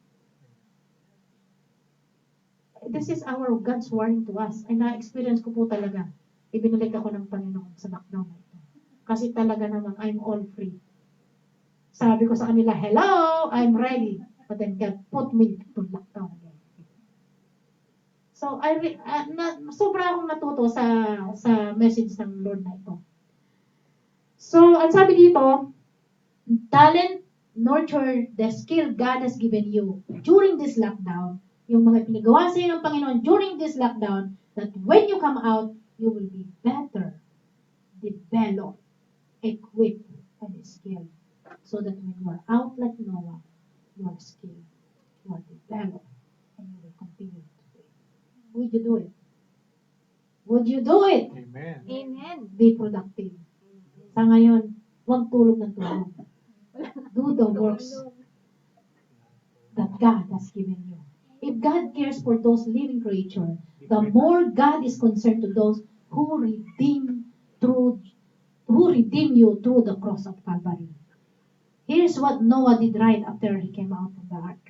This is our God's warning to us. Ay na-experience ko po talaga. Ibinalik ako ng Panginoon sa lockdown na ito. Kasi talaga naman, I'm all free. Sabi ko sa kanila, hello, I'm ready. But then God put me to lockdown again. So, sobra akong natuto sa message ng Lord na ito. So, ang sabi dito, talent, nurture the skill God has given you during this lockdown. Yung mga pinagawa sa iyo ng Panginoon during this lockdown, that when you come out, you will be better, developed, equipped, and skilled. So that when you are out like Noah, you are skilled, you are developed, and you will continue to do it. Would you do it? Would you do it? Amen. Amen. Be productive. Sa ngayon, Huwag tulog ng tulog. Do the works that God has given you. If God cares for those living creatures, the more God is concerned to those who redeem you through the cross of Calvary. Here's what Noah did right after he came out from the ark.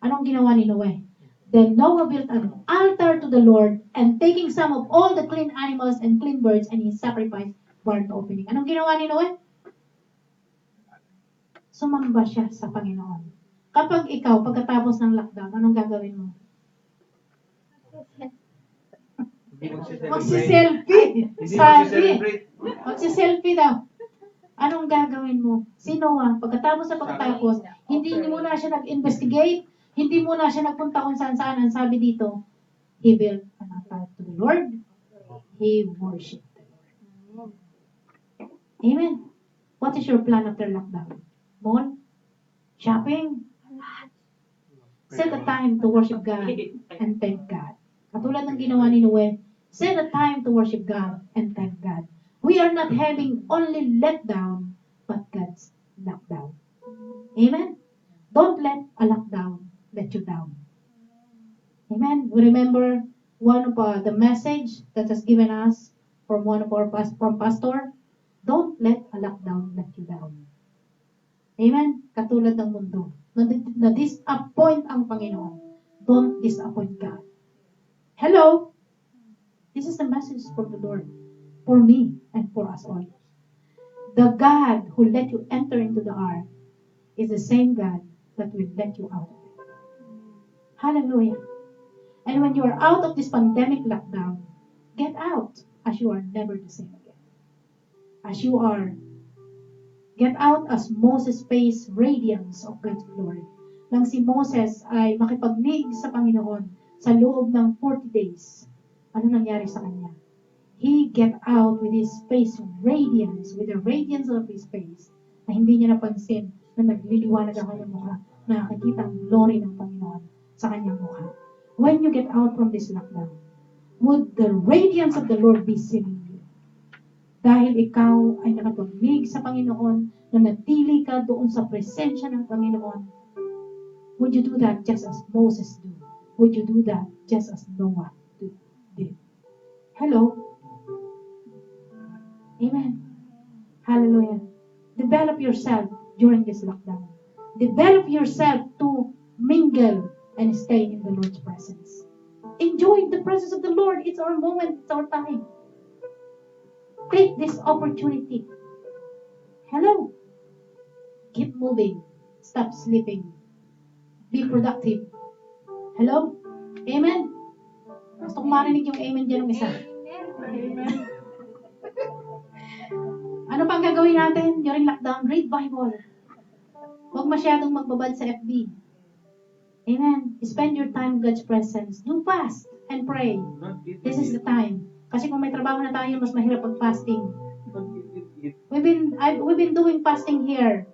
Anong ginawa ni Noah? Then Noah built an altar to the Lord, and taking some of all the clean animals and clean birds, and he sacrificed burnt offering. Anong ginawa ni Noah? Sumamba siya sa Panginoon. Kapag ikaw, pagkatapos ng lockdown, anong gagawin mo? Magsiselfie. Hindi Sabi. mag-celebrate. Magsiselfie daw. Anong gagawin mo? Si Noah, pagkatapos sa pagkatapos, hindi muna siya nag-investigate, hindi muna siya nagpunta kung saan-saan. Ang sabi dito, he built an altar to the Lord. He worshiped the Lord. Amen. What is your plan after lockdown? Mall? Shopping? Set a time to worship God and thank God. Katulad ng ginawa ni Noe, set a time to worship God and thank God. We are not having only letdown, but God's lockdown. Amen? Don't let a lockdown let you down. Amen? We remember one of the message that was given us from one of our from pastor. Don't let a lockdown let you down. Amen? Katulad ng mundo. Na-disappoint ang Panginoon. Don't disappoint God. Hello? This is the message from the Lord. For me and for us all. The God who let you enter into the ark is the same God that will let you out of it. Hallelujah. And when you are out of this pandemic lockdown, get out as you are never the same again. As you are, get out as Moses faced radiance of God's glory. Nang si Moses ay makipagnig sa Panginoon sa loob ng 40 days, ano nangyari sa kanya? He get out with his face radiance, with the radiance of his face, na hindi niya napansin na nagliliwanag ang kanyang mukha, na nakakita ang glory ng Panginoon sa kanyang mukha. When you get out from this lockdown, would the radiance of the Lord be seen you? Dahil ikaw ay nakapaglig sa Panginoon, na natili ka doon sa presensya ng Panginoon, would you do that just as Moses did? Would you do that just as Noah did? Hello? Amen. Hallelujah. Develop yourself during this lockdown. Develop yourself to mingle and stay in the Lord's presence. Enjoy the presence of the Lord. It's our moment. It's our time. Take this opportunity. Hello. Keep moving. Stop sleeping. Be productive. Hello. Amen. Gusto kong marinig yung amen dyan ng isa. Amen. Ano pang gagawin natin during lockdown? Read Bible. Huwag masyadong magbabad sa FB. Amen. Spend your time in God's presence. Do fast and pray. This is the time. Kasi kung may trabaho na tayo, mas mahirap pag-fasting. We've been doing fasting here.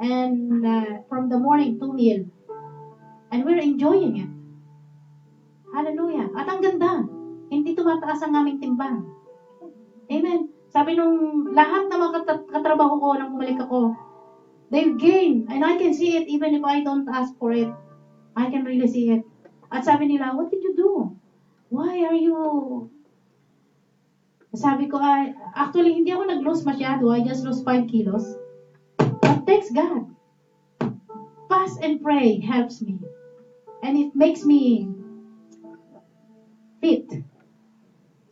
And from the morning to meal. And we're enjoying it. Hallelujah. At ang ganda. Hindi tumataas ang aming timbang. Amen. Sabi nung lahat ng mga katrabaho ko nang bumalik ako, they've gained. And I can see it even if I don't ask for it. I can really see it. At sabi nila, what did you do? Why are you... Sabi ko, actually, hindi ako nag-lose masyado. I just lost 5 kilos. But thanks God. Fast and pray helps me. And it makes me fit.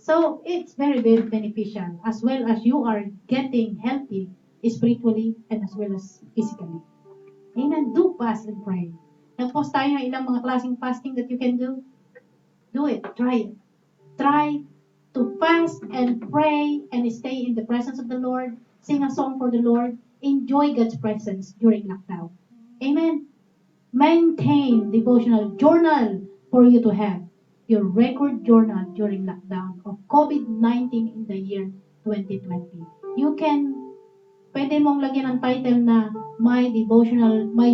So, it's very, very beneficial as well as you are getting healthy spiritually and as well as physically. Amen. Do fast and pray. Nag-post tayo ng ilang mga klaseng fasting that you can do. Do it. Try it. Try to fast and pray and stay in the presence of the Lord. Sing a song for the Lord. Enjoy God's presence during lockdown. Amen. Maintain devotional journal for you to have your record journal during lockdown of COVID-19 in the year 2020. You can, pwede mong lagyan ng title na my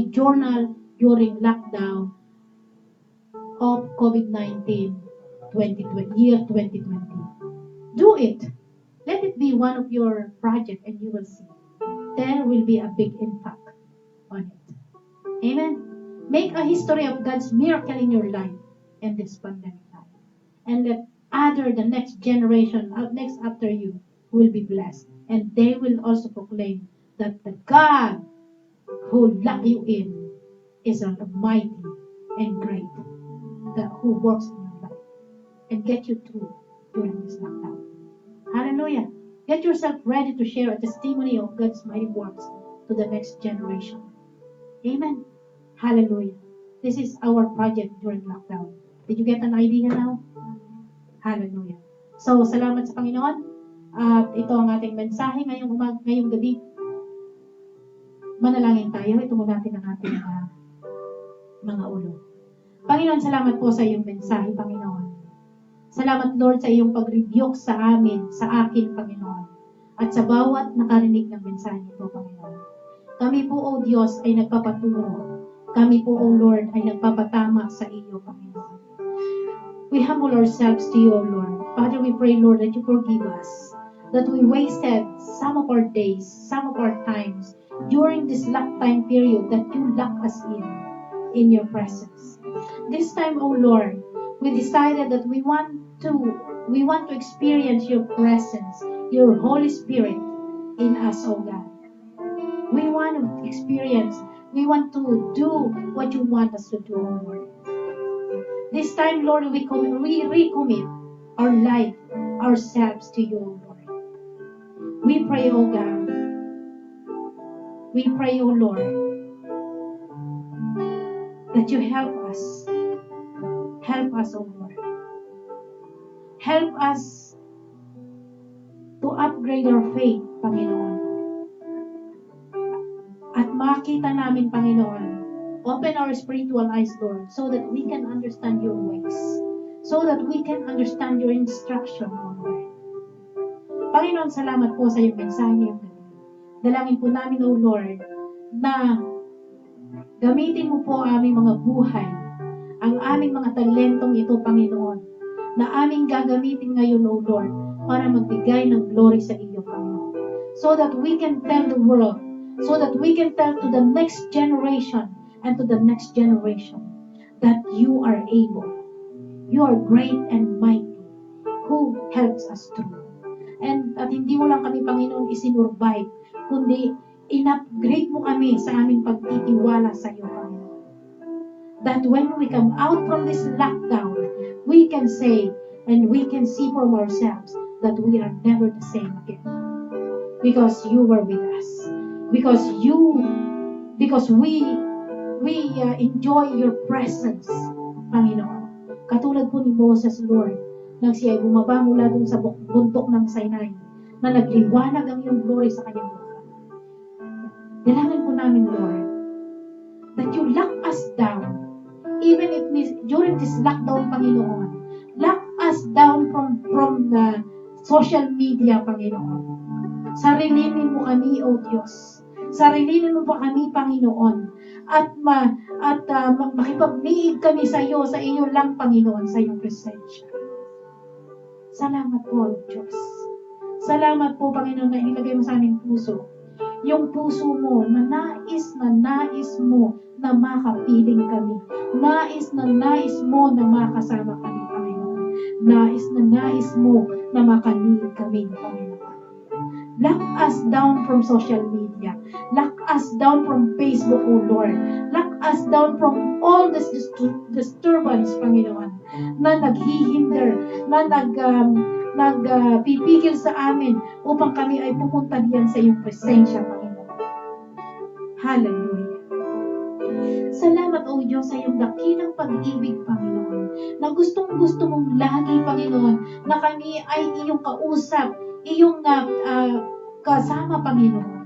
journal during lockdown of COVID-19 year 2020. Do it. Let it be one of your project and you will see. there will be a big impact on it. Amen. Make a history of God's miracle in your life in this pandemic time. And let the next generation, next after you, will be blessed. And they will also proclaim that the God who locked you in is almighty and great, that who works in your life and get you through during this lockdown. Hallelujah. Get yourself ready to share a testimony of God's mighty works to the next generation. Amen. Hallelujah. This is our project during lockdown. Did you get an idea now? Hallelujah. So, salamat sa Panginoon. At ito ang ating mensahe ngayong gabi. Manalangin tayo. Ito mo natin ang ating mga ulo. Panginoon, salamat po sa iyong mensahe, Panginoon. Salamat, Lord, sa iyong pag-rebuke sa amin, sa akin, Panginoon. At sa bawat nakarinig ng mensahe nito, Panginoon. Kami po, O Diyos, ay nagpapaturo. Kami po, O Lord, ay nagpapatama sa iyo, Panginoon. We humble ourselves to you, O Lord. Father, we pray, Lord, that you forgive us. That we wasted some of our days, some of our times, during this lockdown period that you lock us in your presence. This time, O Lord, we decided that we want to experience your presence, your Holy Spirit in us, O God. We want to experience, we want to do what you want us to do, O Lord. This time, Lord, we recommit our life, ourselves to you, O Lord. We pray, O God. We pray, O Lord, that you help us. Help us, O Lord. Help us to upgrade our faith, Panginoon. At makita namin, Panginoon, open our spiritual eyes, Lord, so that we can understand your ways. So that we can understand your instruction, O Lord. Panginoon, salamat po sa iyong mensahe ngayong gabi. Dalangin po namin, O Lord, na gamitin mo po aming mga buhay, ang aming mga talentong ito, Panginoon, na aming gagamitin ngayon, O Lord, para magbigay ng glory sa iyo, Panginoon. So that we can tell the world, so that we can tell to the next generation and to the next generation that you are able. You are great and mighty, who helps us through. At hindi mo lang kami, Panginoon, isinurvive, kundi in-upgrade mo kami sa aming pagtitiwala sa iyo, Panginoon. That when we come out from this lockdown, we can say and we can see from ourselves that we are never the same again. Because you were with us. Because we enjoy your presence, Panginoon. Katulad po ni Moses, Lord, nang siya ay bumaba mula dun sa bundok ng Sinai, na nagliwanag ang iyong glory sa kanyang buhay. Dalangin po namin, Lord, that you lock us down, even if during this lockdown, Panginoon, lock us down from the social media, Panginoon. Sarilinin mo kami, O Diyos. Sarilinin mo pa kami, Panginoon. At makipagniig kami sa iyo, sa iyo lang, Panginoon, sa iyong presensya. Salamat po, Diyos. Salamat po, Panginoon, na ilagay mo sa aming puso. Yung puso mo na nais mo na makapiling kami. Nais mo na makasama kami, Panginoon. Nais mo na makaniig kami, Panginoon. Lock us down from social media. Lock us down from Facebook, O Lord. Lock us down from all this disturbance, Panginoon, na naghihinder, na nagpipigil sa amin upang kami ay pumunta diyan sa iyong presensya, Panginoon. Hallelujah. Salamat, O Diyos, sa iyong dakilang pag-ibig, Panginoon, na gustong-gusto mong lagi, Panginoon, na kami ay iyong kausap, iyong kasama, Panginoon.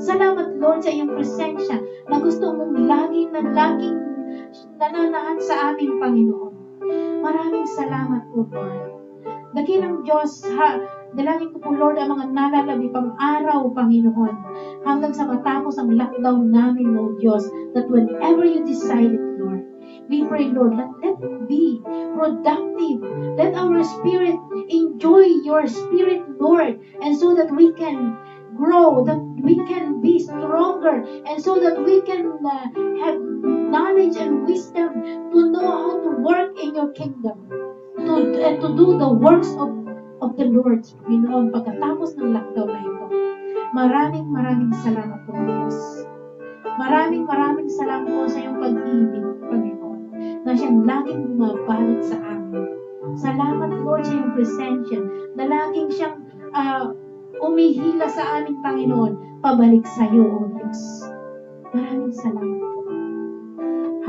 Salamat, Lord, sa iyong presensya na gusto mong laging nananaan sa amin, Panginoon. Maraming salamat po, Lord. Dakilang Diyos, dalangin ko po, Lord, ang mga nalalabi pang araw, Panginoon, hanggang sa matapos ang lockdown namin, O Diyos, that whenever you decide it, Lord, we pray, Lord, let it be productive. Let our spirit enjoy your spirit, Lord, and so that we can grow, that we can be stronger, and so that we can have knowledge and wisdom to know how to work in your kingdom, and to do the works of the Lord, Panginoon, pagkatapos ng lockdown na ito. Maraming salamat po, Diyos. Maraming salamat po sa iyong pag-ibig, Panginoon, na siyang laging bumabalot sa amin. Salamat, Lord, sa iyong presensya, na laging siyang umihila sa amin, Panginoon, pabalik sa iyo, O Diyos. Maraming salamat po.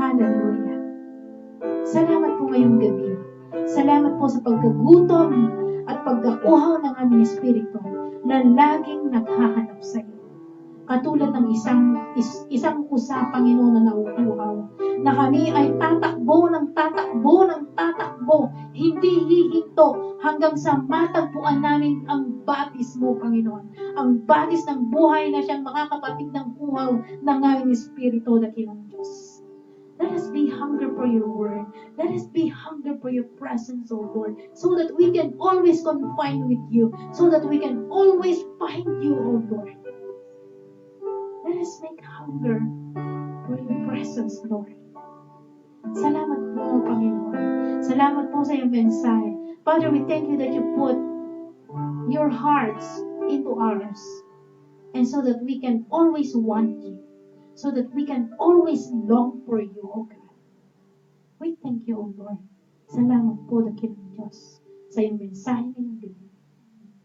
Hallelujah. Salamat po ngayong gabi. Salamat po sa pagkagutom at pagkakuhaw ng aming espiritu na laging naghahanap sa iyo. Katulad ng isang usa, Panginoon, na nauuhaw, na kami ay tatakbo, hindi hihinto hanggang sa matagpuan namin ang batis mo, Panginoon. Ang batis ng buhay na siyang makakapatid ng uhaw ng aming espiritu na kilang Diyos. Let us be hunger for your word. Let us be hunger for your presence, O Lord, so that we can always confine with you, so that we can always find you, O Lord. Let us make hunger for your presence, Lord. Salamat po, Panginoon. Salamat po sa iyong mensahe. Father, we thank you that you put your hearts into ours, and so that we can always want you, so that we can always long for you, O God. We thank you, O Lord. Salamat po, dakilang Diyos, sa iyong mensahe ngayong gabi,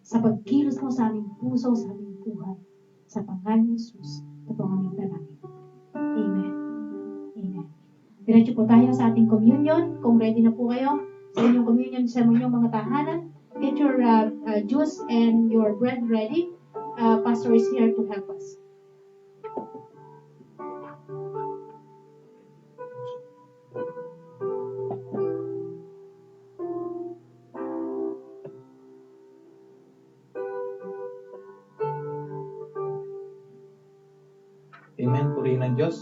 sa pagkilos mo sa aming puso, sa aming buhay, sa pangalan ni Jesus, ito po ang aming dalangin. Amen. Amen. Diretso po tayo sa ating communion. Kung ready na po kayo sa inyong communion sa inyong mga tahanan, get your juice and your bread ready. Pastor is here to help us. Amen. Purihin ng Diyos.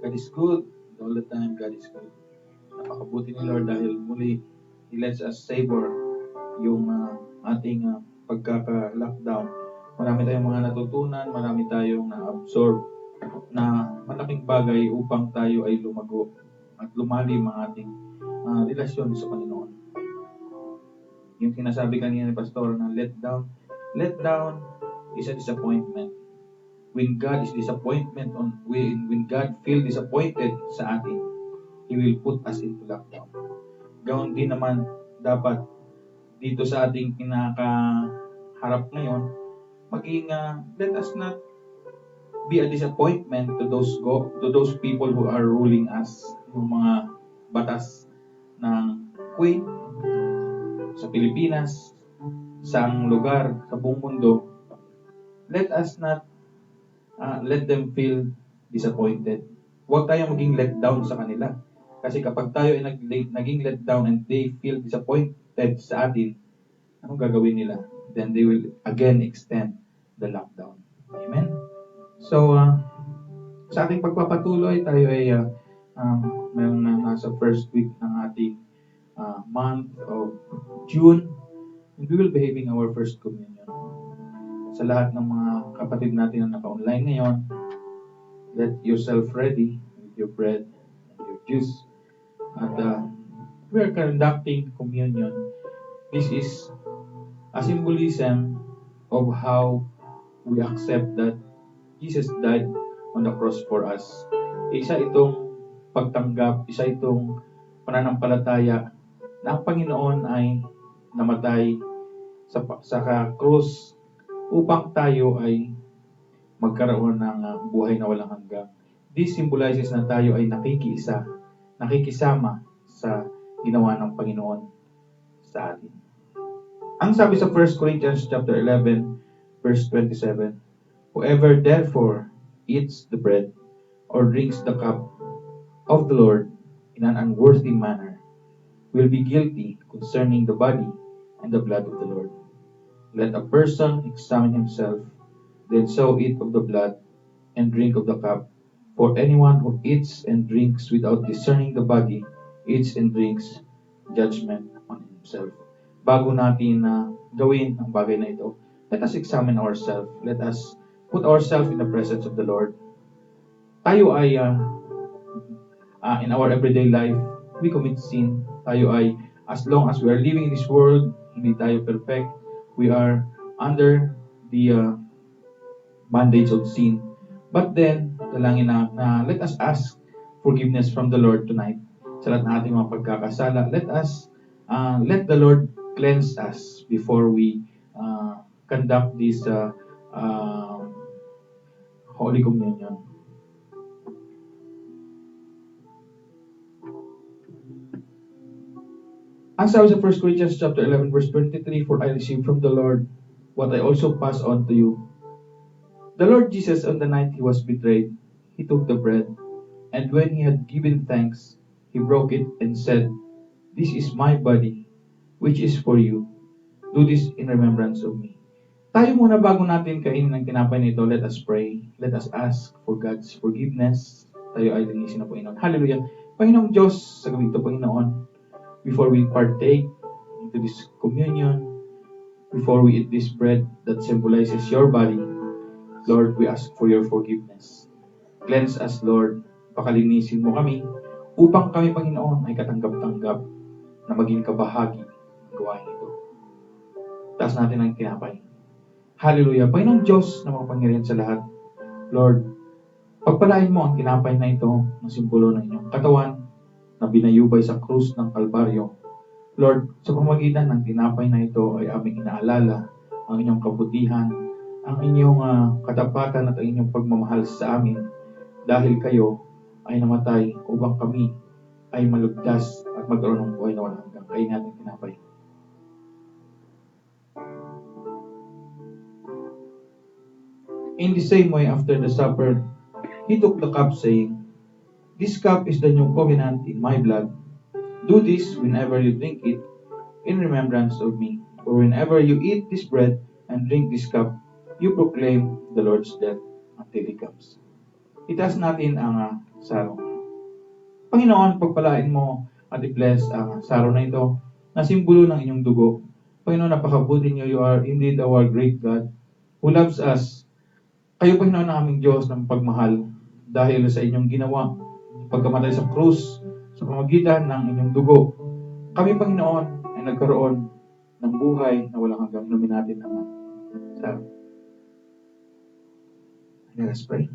God is good. All the time, God is good. Napakabuti ni Lord dahil muli He lets us savor yung ating pagkaka-lockdown. Marami tayong mga natutunan, marami tayong na-absorb na malaking bagay upang tayo ay lumago at lumalim ang ating relasyon sa Panginoon. Yung sinasabi kanina ni Pastor na let down is a disappointment. When God is when God feel disappointed sa atin, He will put us into lockdown. Gawin din naman dapat dito sa ating kinakaharap ngayon, maging let us not be a disappointment to those people who are ruling us, yung mga batas ng Queen sa Pilipinas, sa lugar, sa buong mundo. Let us not let them feel disappointed. Huwag tayong maging let down sa kanila. Kasi kapag tayo ay naging let down and they feel disappointed sa atin, anong gagawin nila? Then they will again extend the lockdown. Amen? So, sa ating pagpapatuloy, tayo ay mayroon na nasa first week ng ating month of June, and we will be having our first communion. Sa lahat ng mga kapatid natin na naka-online ngayon, get yourself ready with your bread and your juice. At we are conducting communion. This is a symbolism of how we accept that Jesus died on the cross for us. Isa itong pagtanggap, isa itong pananampalataya na ang Panginoon ay namatay sa krus upang tayo ay magkaroon ng buhay na walang hanggan. This symbolizes na tayo ay nakikisama sa ginawa ng Panginoon sa atin. Ang sabi sa 1 Corinthians chapter 11, verse 27, whoever therefore eats the bread or drinks the cup of the Lord in an unworthy manner will be guilty concerning the body and the blood of the Lord. Let a person examine himself, then so eat of the blood and drink of the cup. For anyone who eats and drinks without discerning the body, eats and drinks judgment on himself. Bago natin gawin ang bagay na ito, let us examine ourselves. Let us put ourselves in the presence of the Lord. Tayo ay, in our everyday life, we commit sin. Tayo ay, as long as we are living in this world, hindi tayo perfect. We are under the bondage of sin. But then, dalangin na let us ask forgiveness from the Lord tonight sa lahat ng ating mga pagkakasala. Let us, let the Lord cleanse us before we conduct this Holy Communion. Ang sabi sa 1 Corinthians chapter 11 verse 23, "For I received from the Lord what I also pass on to you. The Lord Jesus, on the night he was betrayed, he took the bread, and when he had given thanks, he broke it and said, 'This is my body, which is for you. Do this in remembrance of me.'" Tayo muna bago natin kainin ng tinapay nito, let us pray. Let us ask for God's forgiveness. Tayo ay linisin ng Panginoon. Hallelujah. Panginoong Diyos, sa gabi ito, Panginoon, before we partake into this communion, before we eat this bread that symbolizes your body, Lord, we ask for your forgiveness. Cleanse us, Lord. Pakalinisin mo kami upang kami, Panginoon, ay katanggap-tanggap na maging kabahagi ng gawain ito. Taas natin ang tinapay. Hallelujah. Panginoong Diyos na makapangyarihan sa lahat, Lord, pagpalain mo ang tinapay na ito na simbolo ng inyong katawan na binayubay sa krus ng Kalbaryo. Lord, sa pamamagitan ng tinapay na ito ay aming inaalala ang inyong kabutihan, ang inyong katapatan at ang inyong pagmamahal sa amin dahil kayo ay namatay upang kami ay malugdas at magkaroon ng buhay na walang hanggan. Kain natin tinapay. In the same way, after the supper, he took the cup, saying, "This cup is the new covenant in my blood. Do this whenever you drink it in remembrance of me. For whenever you eat this bread and drink this cup, you proclaim the Lord's death until He comes." Itaas natin ang saro. Panginoon, pagpalain mo at i-bless ang saro na ito na simbolo ng inyong dugo. Panginoon, napakabuti niyo. You are indeed our great God who loves us. Kayo, Panginoon, ang aming Diyos ng pagmahal dahil sa inyong ginawa pagkamatay sa krus sa pamamagitan ng inyong dugo. Kami, Panginoon, ay nagkaroon ng buhay na walang hanggang. Inumin natin ang saro. Let us pray.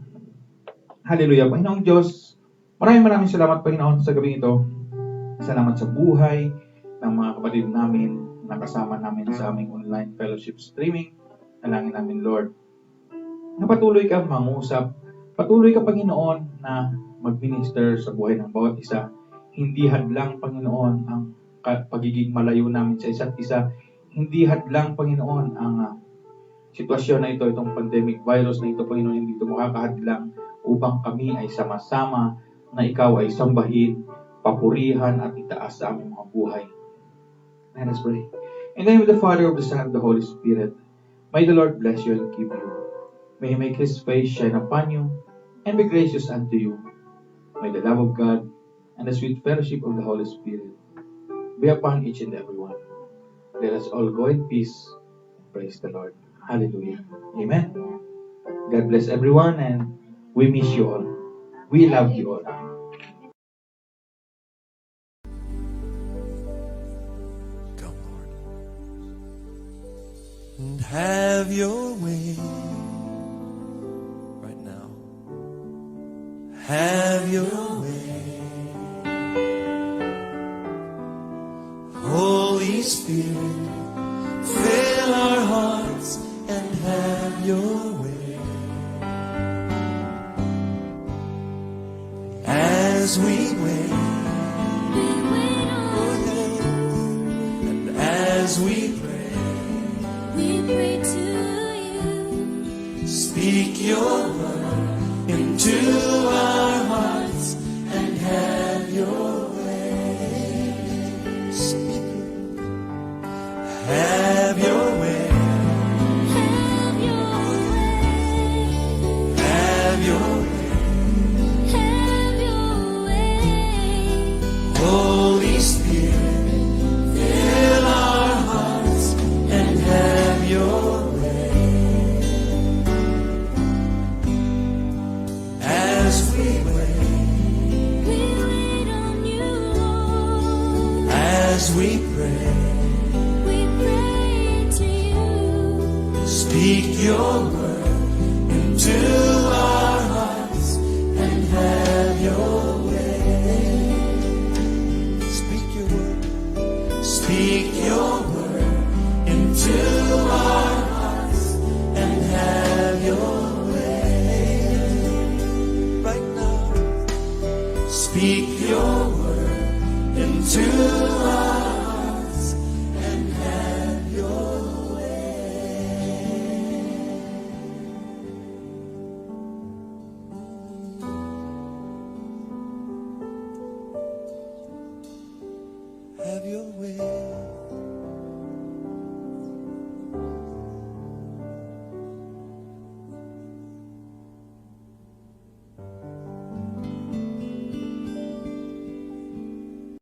Hallelujah. Panginoong Diyos, maraming salamat, Panginoon, sa gabing ito. Salamat sa buhay ng mga kapatid namin na kasama namin sa aming online fellowship streaming. Dalangin namin, Lord, na patuloy ka mangusap, patuloy ka, Panginoon, na mag-minister sa buhay ng bawat isa. Hindi hadlang, Panginoon, ang pagiging malayo namin sa isa't isa. Hindi hadlang, Panginoon, ang sitwasyon na ito, itong pandemic virus na ito, Panginoon, hindi ito makakahadlang upang kami ay sama-sama na ikaw ay sambahin, papurihan at itaas sa aming mga buhay. Let us pray. In the name of the Father, of the Son, of the Holy Spirit, may the Lord bless you and keep you. May He make His face shine upon you and be gracious unto you. May the love of God and the sweet fellowship of the Holy Spirit be upon each and every one. Let us all go in peace and praise the Lord. Hallelujah. Amen. God bless everyone and we miss you all. We love you all. Come, Lord, and have your way right now. Have your way, Holy Spirit. Fill our hearts and have your way as we wait. And as we pray, to you. speak your word into our hearts and have your way. Have your way. Have your way. Have your way. Have your way. Holy Spirit, fill our hearts and have your way. we pray. we pray to you. Speak your word into our hearts and have your way. Speak your word. Speak your word into our hearts and have your way. Right now, speak your word into our hearts and have your way. Have your way.